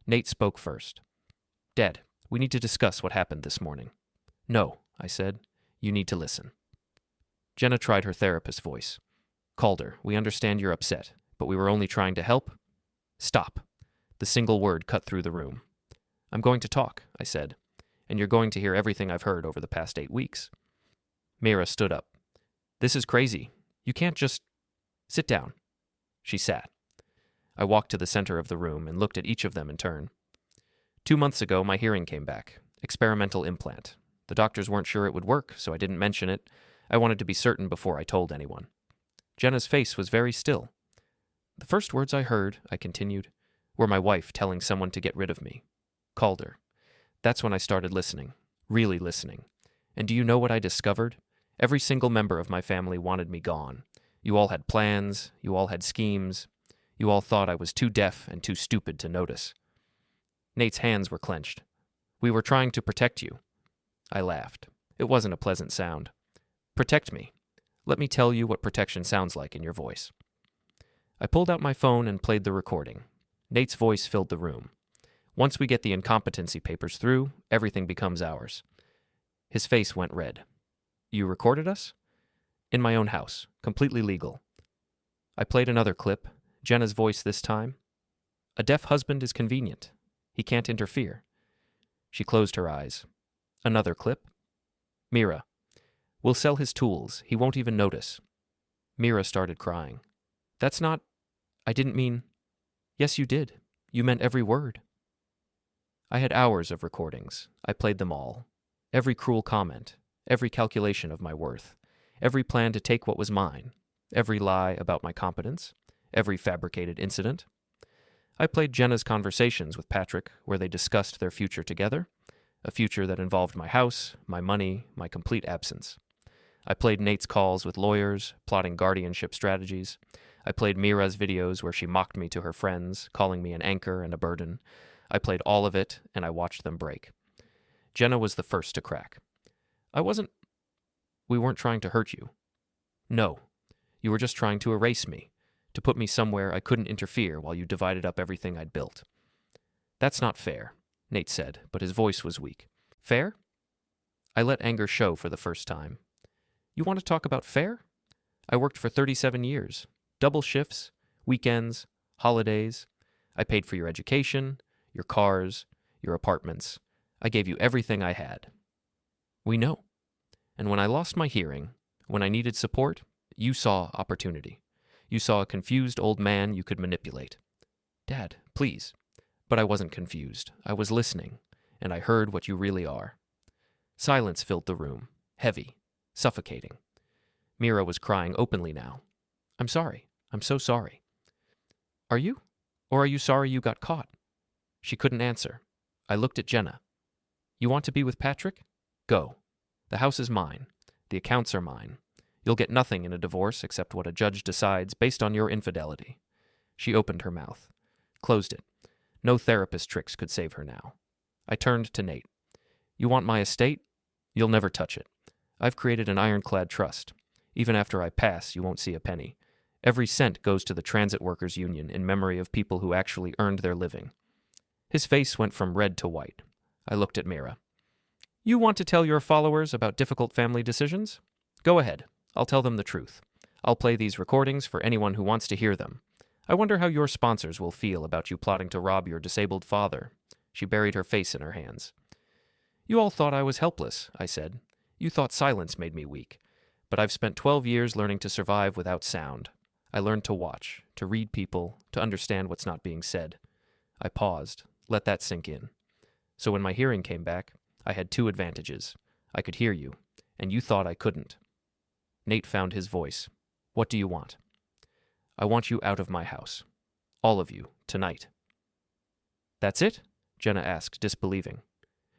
Nate spoke first. Dad, we need to discuss what happened this morning. No, I said. You need to listen. Jenna tried her therapist voice. Calder, we understand you're upset, but we were only trying to help. Stop. The single word cut through the room. I'm going to talk, I said, and you're going to hear everything I've heard over the past 8 weeks. Meira stood up. This is crazy. You can't just... Sit down. She sat. I walked to the center of the room and looked at each of them in turn. 2 months ago, my hearing came back. Experimental implant. The doctors weren't sure it would work, so I didn't mention it. I wanted to be certain before I told anyone. Jenna's face was very still. The first words I heard, I continued, were my wife telling someone to get rid of me. Calder. That's when I started listening. Really listening. And do you know what I discovered? Every single member of my family wanted me gone. You all had plans. You all had schemes. You all thought I was too deaf and too stupid to notice. Nate's hands were clenched. We were trying to protect you. I laughed. It wasn't a pleasant sound. Protect me. Let me tell you what protection sounds like in your voice. I pulled out my phone and played the recording. Nate's voice filled the room. Once we get the incompetency papers through, everything becomes ours. His face went red. You recorded us? In my own house, completely legal. I played another clip, Jenna's voice this time. A deaf husband is convenient. He can't interfere. She closed her eyes. Another clip. Meira. We'll sell his tools. He won't even notice. Meira started crying. That's not... I didn't mean... Yes, you did. You meant every word. I had hours of recordings. I played them all. Every cruel comment. Every calculation of my worth. Every plan to take what was mine. Every lie about my competence. Every fabricated incident. I played Jenna's conversations with Patrick where they discussed their future together, a future that involved my house, my money, my complete absence. I played Nate's calls with lawyers, plotting guardianship strategies. I played Meira's videos where she mocked me to her friends, calling me an anchor and a burden. I played all of it, and I watched them break. Jenna was the first to crack. We weren't trying to hurt you. No, you were just trying to erase me, to put me somewhere I couldn't interfere while you divided up everything I'd built. That's not fair, Nate said, but his voice was weak. Fair? I let anger show for the first time. You want to talk about fair? I worked for 37 years. Double shifts, weekends, holidays. I paid for your education, your cars, your apartments. I gave you everything I had. We know. And when I lost my hearing, when I needed support, you saw opportunity. You saw a confused old man you could manipulate. Dad, please. But I wasn't confused. I was listening, and I heard what you really are. Silence filled the room, heavy, suffocating. Meira was crying openly now. I'm sorry. I'm so sorry. Are you? Or are you sorry you got caught? She couldn't answer. I looked at Jenna. You want to be with Patrick? Go. The house is mine. The accounts are mine. You'll get nothing in a divorce except what a judge decides based on your infidelity. She opened her mouth, closed it. No therapist tricks could save her now. I turned to Nate. You want my estate? You'll never touch it. I've created an ironclad trust. Even after I pass, you won't see a penny. Every cent goes to the Transit Workers Union in memory of people who actually earned their living. His face went from red to white. I looked at Meira. You want to tell your followers about difficult family decisions? Go ahead. I'll tell them the truth. I'll play these recordings for anyone who wants to hear them. I wonder how your sponsors will feel about you plotting to rob your disabled father. She buried her face in her hands. You all thought I was helpless, I said. You thought silence made me weak. But I've spent 12 years learning to survive without sound. I learned to watch, to read people, to understand what's not being said. I paused, let that sink in. So when my hearing came back, I had two advantages. I could hear you, and you thought I couldn't. Nate found his voice. What do you want? I want you out of my house. All of you, tonight. That's it? Jenna asked, disbelieving.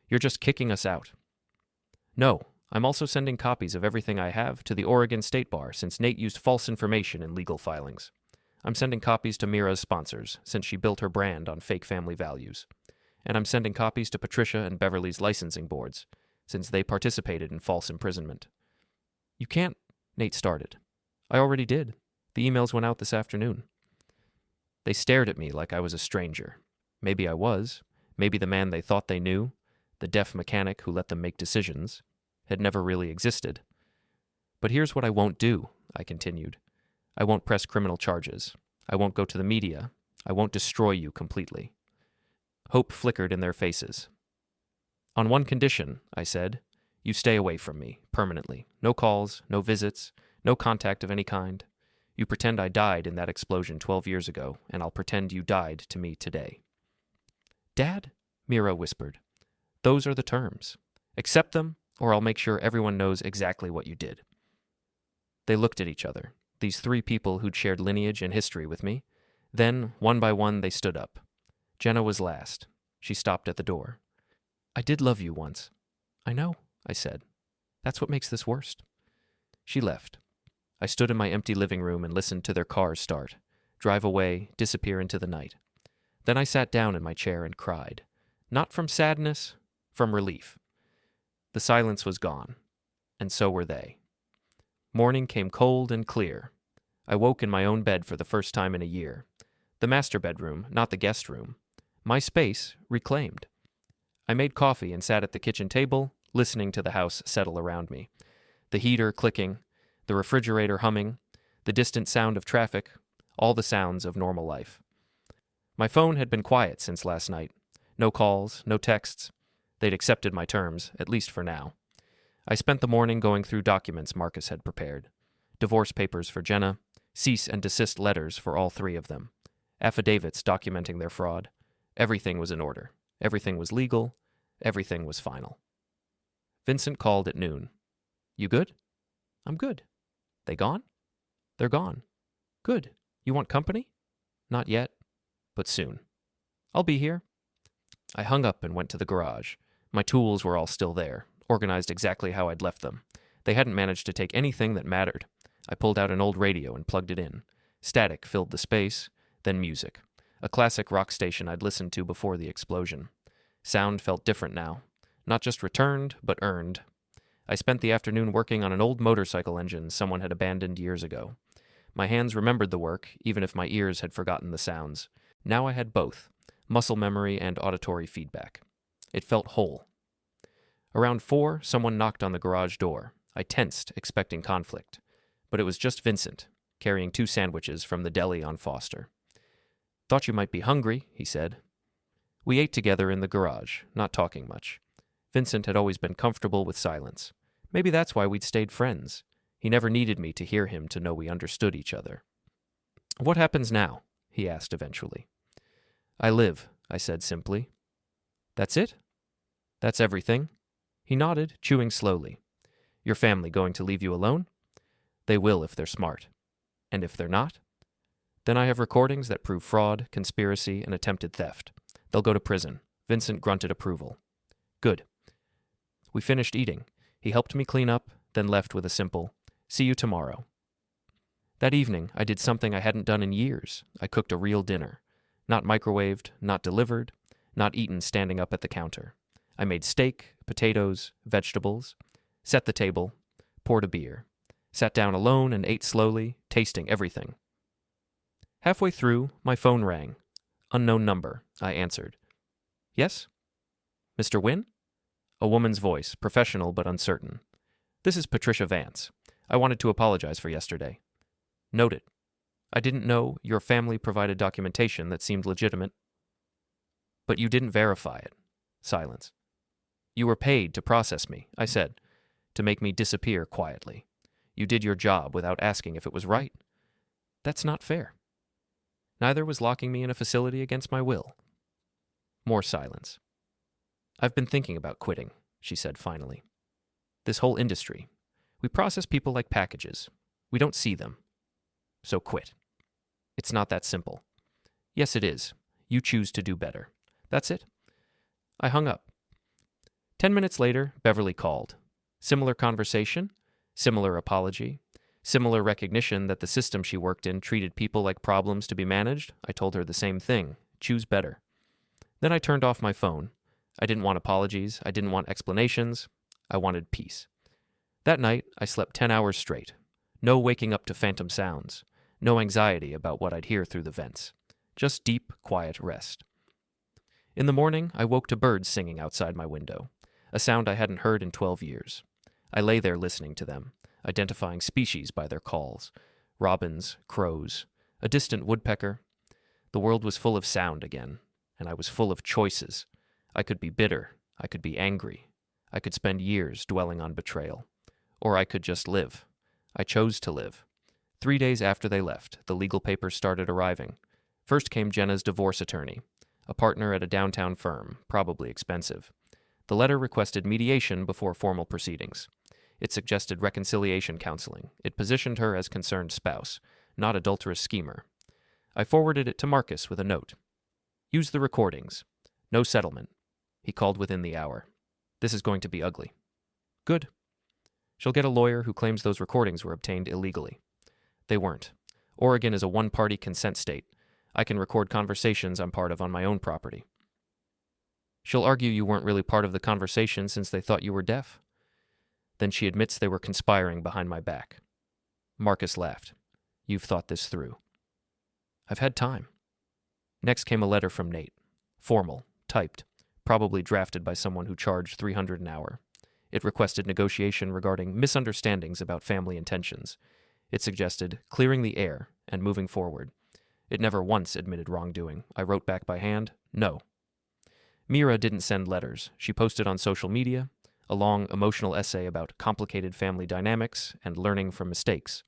You're just kicking us out. No, I'm also sending copies of everything I have to the Oregon State Bar since Nate used false information in legal filings. I'm sending copies to Meira's sponsors since she built her brand on fake family values. And I'm sending copies to Patricia and Beverly's licensing boards since they participated in false imprisonment. You can't, Nate started. I already did. The emails went out this afternoon. They stared at me like I was a stranger. Maybe I was. Maybe the man they thought they knew, the deaf mechanic who let them make decisions, had never really existed. But here's what I won't do, I continued. I won't press criminal charges. I won't go to the media. I won't destroy you completely. Hope flickered in their faces. On one condition, I said, you stay away from me, permanently. No calls, no visits, no contact of any kind. You pretend I died in that explosion 12 years ago, and I'll pretend you died to me today. Dad, Meira whispered, those are the terms. Accept them, or I'll make sure everyone knows exactly what you did. They looked at each other, these three people who'd shared lineage and history with me. Then, one by one, they stood up. Jenna was last. She stopped at the door. I did love you once. I know, I said. That's what makes this worst. She left. I stood in my empty living room and listened to their cars start, drive away, disappear into the night. Then I sat down in my chair and cried. Not from sadness, from relief. The silence was gone, and so were they. Morning came cold and clear. I woke in my own bed for the first time in a year. The master bedroom, not the guest room. My space reclaimed. I made coffee and sat at the kitchen table, listening to the house settle around me. The heater clicking, the refrigerator humming, the distant sound of traffic, all the sounds of normal life. My phone had been quiet since last night. No calls, no texts. They'd accepted my terms, at least for now. I spent the morning going through documents Marcus had prepared. Divorce papers for Jenna, cease and desist letters for all three of them, affidavits documenting their fraud. Everything was in order. Everything was legal. Everything was final. Vincent called at noon. You good? I'm good. They gone? They're gone. Good. You want company? Not yet, but soon. I'll be here. I hung up and went to the garage. My tools were all still there, organized exactly how I'd left them. They hadn't managed to take anything that mattered. I pulled out an old radio and plugged it in. Static filled the space, then music. A classic rock station I'd listened to before the explosion. Sound felt different now. Not just returned, but earned. I spent the afternoon working on an old motorcycle engine someone had abandoned years ago. My hands remembered the work, even if my ears had forgotten the sounds. Now I had both, muscle memory and auditory feedback. It felt whole. Around 4, someone knocked on the garage door. I tensed, expecting conflict. But it was just Vincent, carrying 2 sandwiches from the deli on Foster. Thought you might be hungry, he said. We ate together in the garage, not talking much. Vincent had always been comfortable with silence. Maybe that's why we'd stayed friends. He never needed me to hear him to know we understood each other. What happens now? He asked eventually. I live, I said simply. That's it? That's everything? He nodded, chewing slowly. Your family going to leave you alone? They will if they're smart. And if they're not? Then I have recordings that prove fraud, conspiracy, and attempted theft. They'll go to prison. Vincent grunted approval. Good. We finished eating. He helped me clean up, then left with a simple, see you tomorrow. That evening, I did something I hadn't done in years. I cooked a real dinner. Not microwaved, not delivered, not eaten standing up at the counter. I made steak, potatoes, vegetables, set the table, poured a beer, sat down alone and ate slowly, tasting everything. Halfway through, my phone rang. Unknown number, I answered. Yes? Mr. Wynn? A woman's voice, professional but uncertain. This is Patricia Vance. I wanted to apologize for yesterday. Noted. I didn't know your family provided documentation that seemed legitimate. But you didn't verify it. Silence. You were paid to process me, I said, to make me disappear quietly. You did your job without asking if it was right. That's not fair. Neither was locking me in a facility against my will. More silence. I've been thinking about quitting, she said finally. This whole industry. We process people like packages. We don't see them. So quit. It's not that simple. Yes, it is. You choose to do better. That's it. I hung up. 10 minutes later, Beverly called. Similar conversation, similar apology, similar recognition that the system she worked in treated people like problems to be managed. I told her the same thing. Choose better. Then I turned off my phone. I didn't want apologies. I didn't want explanations. I wanted peace. That night, I slept 10 hours straight. No waking up to phantom sounds. No anxiety about what I'd hear through the vents. Just deep, quiet rest. In the morning, I woke to birds singing outside my window, a sound I hadn't heard in 12 years. I lay there listening to them, identifying species by their calls. Robins, crows, a distant woodpecker. The world was full of sound again, and I was full of choices. I could be bitter. I could be angry. I could spend years dwelling on betrayal. Or I could just live. I chose to live. 3 days after they left, the legal papers started arriving. First came Jenna's divorce attorney, a partner at a downtown firm, probably expensive. The letter requested mediation before formal proceedings. It suggested reconciliation counseling. It positioned her as concerned spouse, not adulterous schemer. I forwarded it to Marcus with a note. Use the recordings. No settlement. He called within the hour. This is going to be ugly. Good. She'll get a lawyer who claims those recordings were obtained illegally. They weren't. Oregon is a one-party consent state. I can record conversations I'm part of on my own property. She'll argue you weren't really part of the conversation since they thought you were deaf. Then she admits they were conspiring behind my back. Marcus laughed. You've thought this through. I've had time. Next came a letter from Nate. Formal, typed, probably drafted by someone who charged $300 an hour. It requested negotiation regarding misunderstandings about family intentions. It suggested clearing the air and moving forward. It never once admitted wrongdoing. I wrote back by hand, no. Meira didn't send letters. She posted on social media a long emotional essay about complicated family dynamics and learning from mistakes.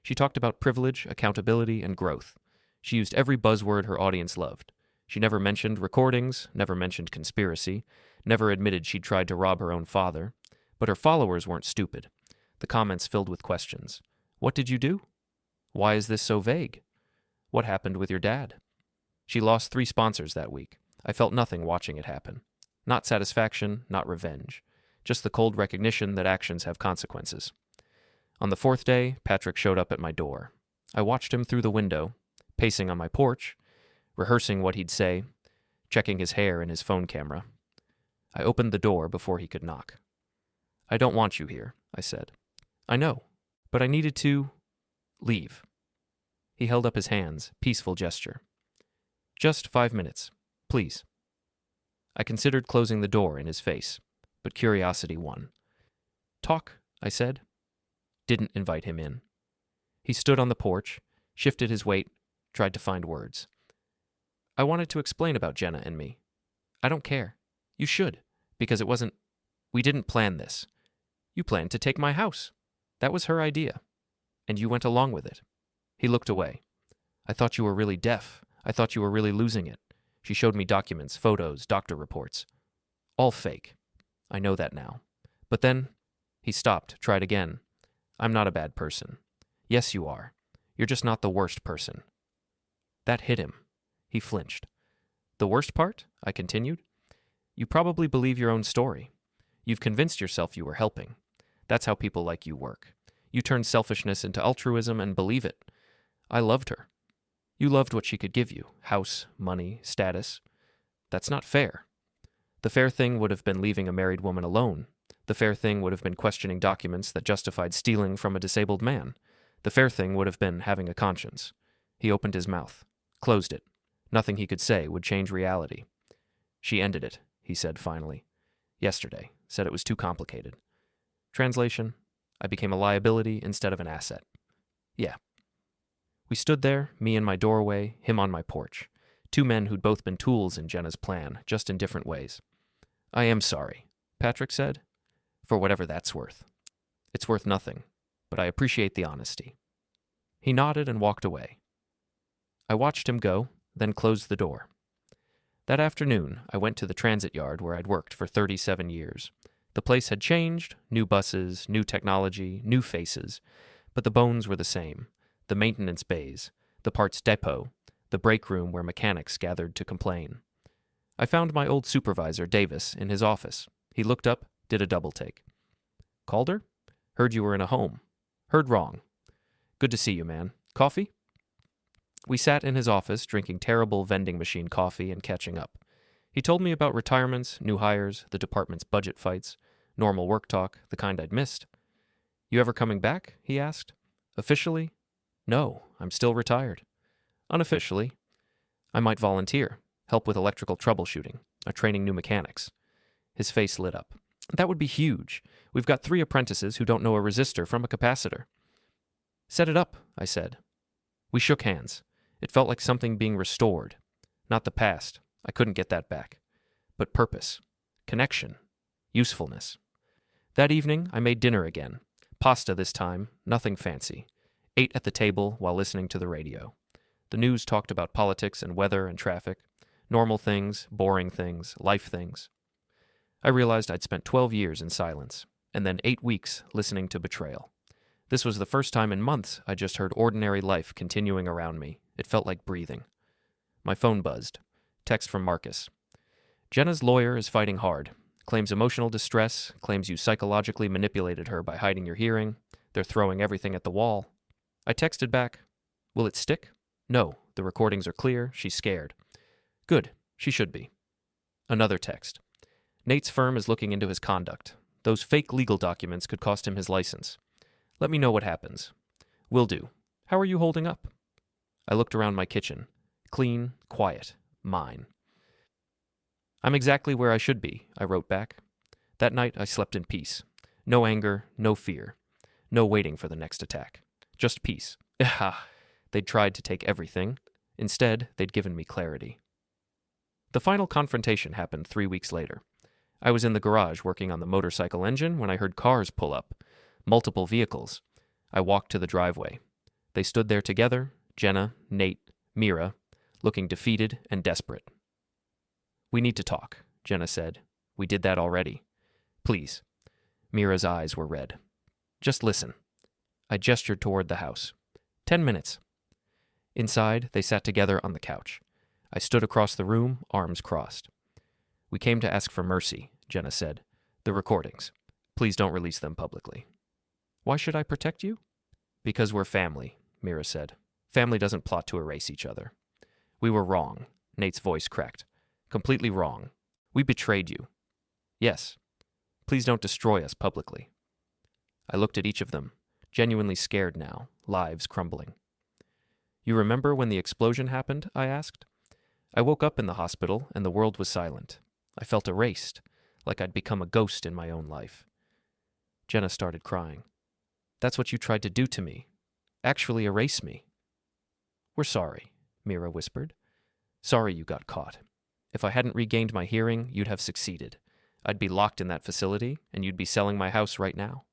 She talked about privilege, accountability, and growth. She used every buzzword her audience loved. She never mentioned recordings, never mentioned conspiracy, never admitted she'd tried to rob her own father. But her followers weren't stupid. The comments filled with questions. What did you do? Why is this so vague? What happened with your dad? She lost 3 sponsors that week. I felt nothing watching it happen. Not satisfaction, not revenge. Just the cold recognition that actions have consequences. On the 4th day, Patrick showed up at my door. I watched him through the window, pacing on my porch, rehearsing what he'd say, checking his hair and his phone camera. I opened the door before he could knock. I don't want you here, I said. I know, but I needed to leave. He held up his hands, peaceful gesture. Just 5 minutes, please. I considered closing the door in his face, but curiosity won. Talk, I said. Didn't invite him in. He stood on the porch, shifted his weight, tried to find words. I wanted to explain about Jenna and me. I don't care. You should, because we didn't plan this. You planned to take my house. That was her idea. And you went along with it. He looked away. I thought you were really deaf. I thought you were really losing it. She showed me documents, photos, doctor reports. All fake. I know that now. But then, he stopped, tried again. I'm not a bad person. Yes, you are. You're just not the worst person. That hit him. He flinched. The worst part? I continued. You probably believe your own story. You've convinced yourself you were helping. That's how people like you work. You turn selfishness into altruism and believe it. I loved her. You loved what she could give you. House, money, status. That's not fair. The fair thing would have been leaving a married woman alone. The fair thing would have been questioning documents that justified stealing from a disabled man. The fair thing would have been having a conscience. He opened his mouth, closed it. Nothing he could say would change reality. She ended it, he said finally. Yesterday, said it was too complicated. Translation, I became a liability instead of an asset. Yeah. We stood there, me in my doorway, him on my porch. 2 men who'd both been tools in Jenna's plan, just in different ways. I am sorry, Patrick said, for whatever that's worth. It's worth nothing, but I appreciate the honesty. He nodded and walked away. I watched him go, then closed the door. That afternoon, I went to the transit yard where I'd worked for 37 years. The place had changed, new buses, new technology, new faces, but the bones were the same. The maintenance bays, the parts depot, the break room where mechanics gathered to complain. I found my old supervisor, Davis, in his office. He looked up, did a double take. Calder? Heard you were in a home. Heard wrong. Good to see you, man. Coffee? We sat in his office drinking terrible vending machine coffee and catching up. He told me about retirements, new hires, the department's budget fights, normal work talk, the kind I'd missed. You ever coming back? He asked. Officially? No, I'm still retired. Unofficially, I might volunteer, help with electrical troubleshooting, training new mechanics. His face lit up. That would be huge. We've got 3 apprentices who don't know a resistor from a capacitor. Set it up, I said. We shook hands. It felt like something being restored. Not the past. I couldn't get that back. But purpose. Connection. Usefulness. That evening, I made dinner again. Pasta this time, nothing fancy. Ate at the table while listening to the radio. The news talked about politics and weather and traffic. Normal things, boring things, life things. I realized I'd spent 12 years in silence, and then 8 weeks listening to betrayal. This was the first time in months I just heard ordinary life continuing around me. It felt like breathing. My phone buzzed. Text from Marcus. Jenna's lawyer is fighting hard. Claims emotional distress, claims you psychologically manipulated her by hiding your hearing. They're throwing everything at the wall. I texted back, Will it stick? No, the recordings are clear. She's scared. Good. She should be. Another text. Nate's firm is looking into his conduct. Those fake legal documents could cost him his license. Let me know what happens. Will do. How are you holding up? I looked around my kitchen. Clean, quiet, mine. I'm exactly where I should be, I wrote back. That night I slept in peace. No anger, no fear. No waiting for the next attack. Just peace. They'd tried to take everything. Instead, they'd given me clarity. The final confrontation happened 3 weeks later. I was in the garage working on the motorcycle engine when I heard cars pull up. Multiple vehicles. I walked to the driveway. They stood there together, Jenna, Nate, Meira, looking defeated and desperate. We need to talk, Jenna said. We did that already. Please. Meira's eyes were red. Just listen. I gestured toward the house. 10 minutes. Inside, they sat together on the couch. I stood across the room, arms crossed. We came to ask for mercy, Jenna said. The recordings. Please don't release them publicly. Why should I protect you? Because we're family, Meira said. Family doesn't plot to erase each other. We were wrong, Nate's voice cracked. Completely wrong. We betrayed you. Yes. Please don't destroy us publicly. I looked at each of them, genuinely scared now, lives crumbling. You remember when the explosion happened? I asked. I woke up in the hospital and the world was silent. I felt erased, like I'd become a ghost in my own life. Jenna started crying. That's what you tried to do to me. Actually erase me. We're sorry, Meira whispered. Sorry you got caught. If I hadn't regained my hearing, you'd have succeeded. I'd be locked in that facility, and you'd be selling my house right now.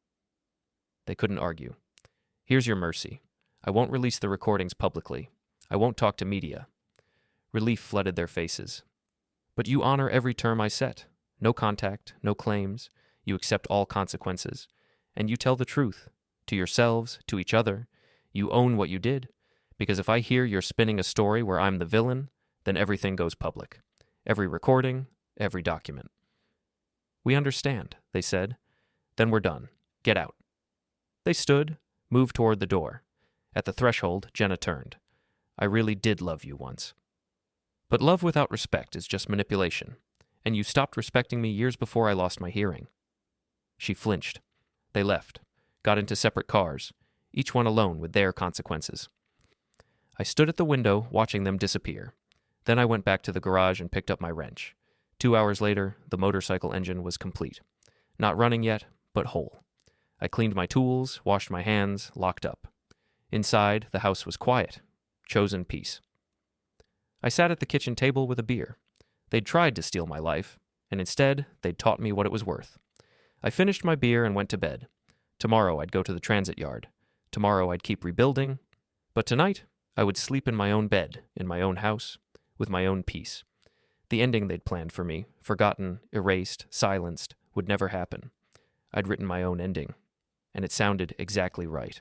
They couldn't argue. Here's your mercy. I won't release the recordings publicly. I won't talk to media. Relief flooded their faces. But you honor every term I set. No contact, no claims. You accept all consequences. And you tell the truth. To yourselves, to each other. You own what you did. Because if I hear you're spinning a story where I'm the villain, then everything goes public. Every recording, every document. We understand, they said. Then we're done. Get out. They stood, moved toward the door. At the threshold, Jenna turned. I really did love you once. But love without respect is just manipulation, and you stopped respecting me years before I lost my hearing. She flinched. They left, got into separate cars, each one alone with their consequences. I stood at the window watching them disappear. Then I went back to the garage and picked up my wrench. 2 hours later, the motorcycle engine was complete. Not running yet, but whole. I cleaned my tools, washed my hands, locked up. Inside, the house was quiet. Chosen peace. I sat at the kitchen table with a beer. They'd tried to steal my life, and instead, they'd taught me what it was worth. I finished my beer and went to bed. Tomorrow I'd go to the transit yard. Tomorrow I'd keep rebuilding. But tonight, I would sleep in my own bed, in my own house, with my own peace. The ending they'd planned for me, forgotten, erased, silenced, would never happen. I'd written my own ending, and it sounded exactly right.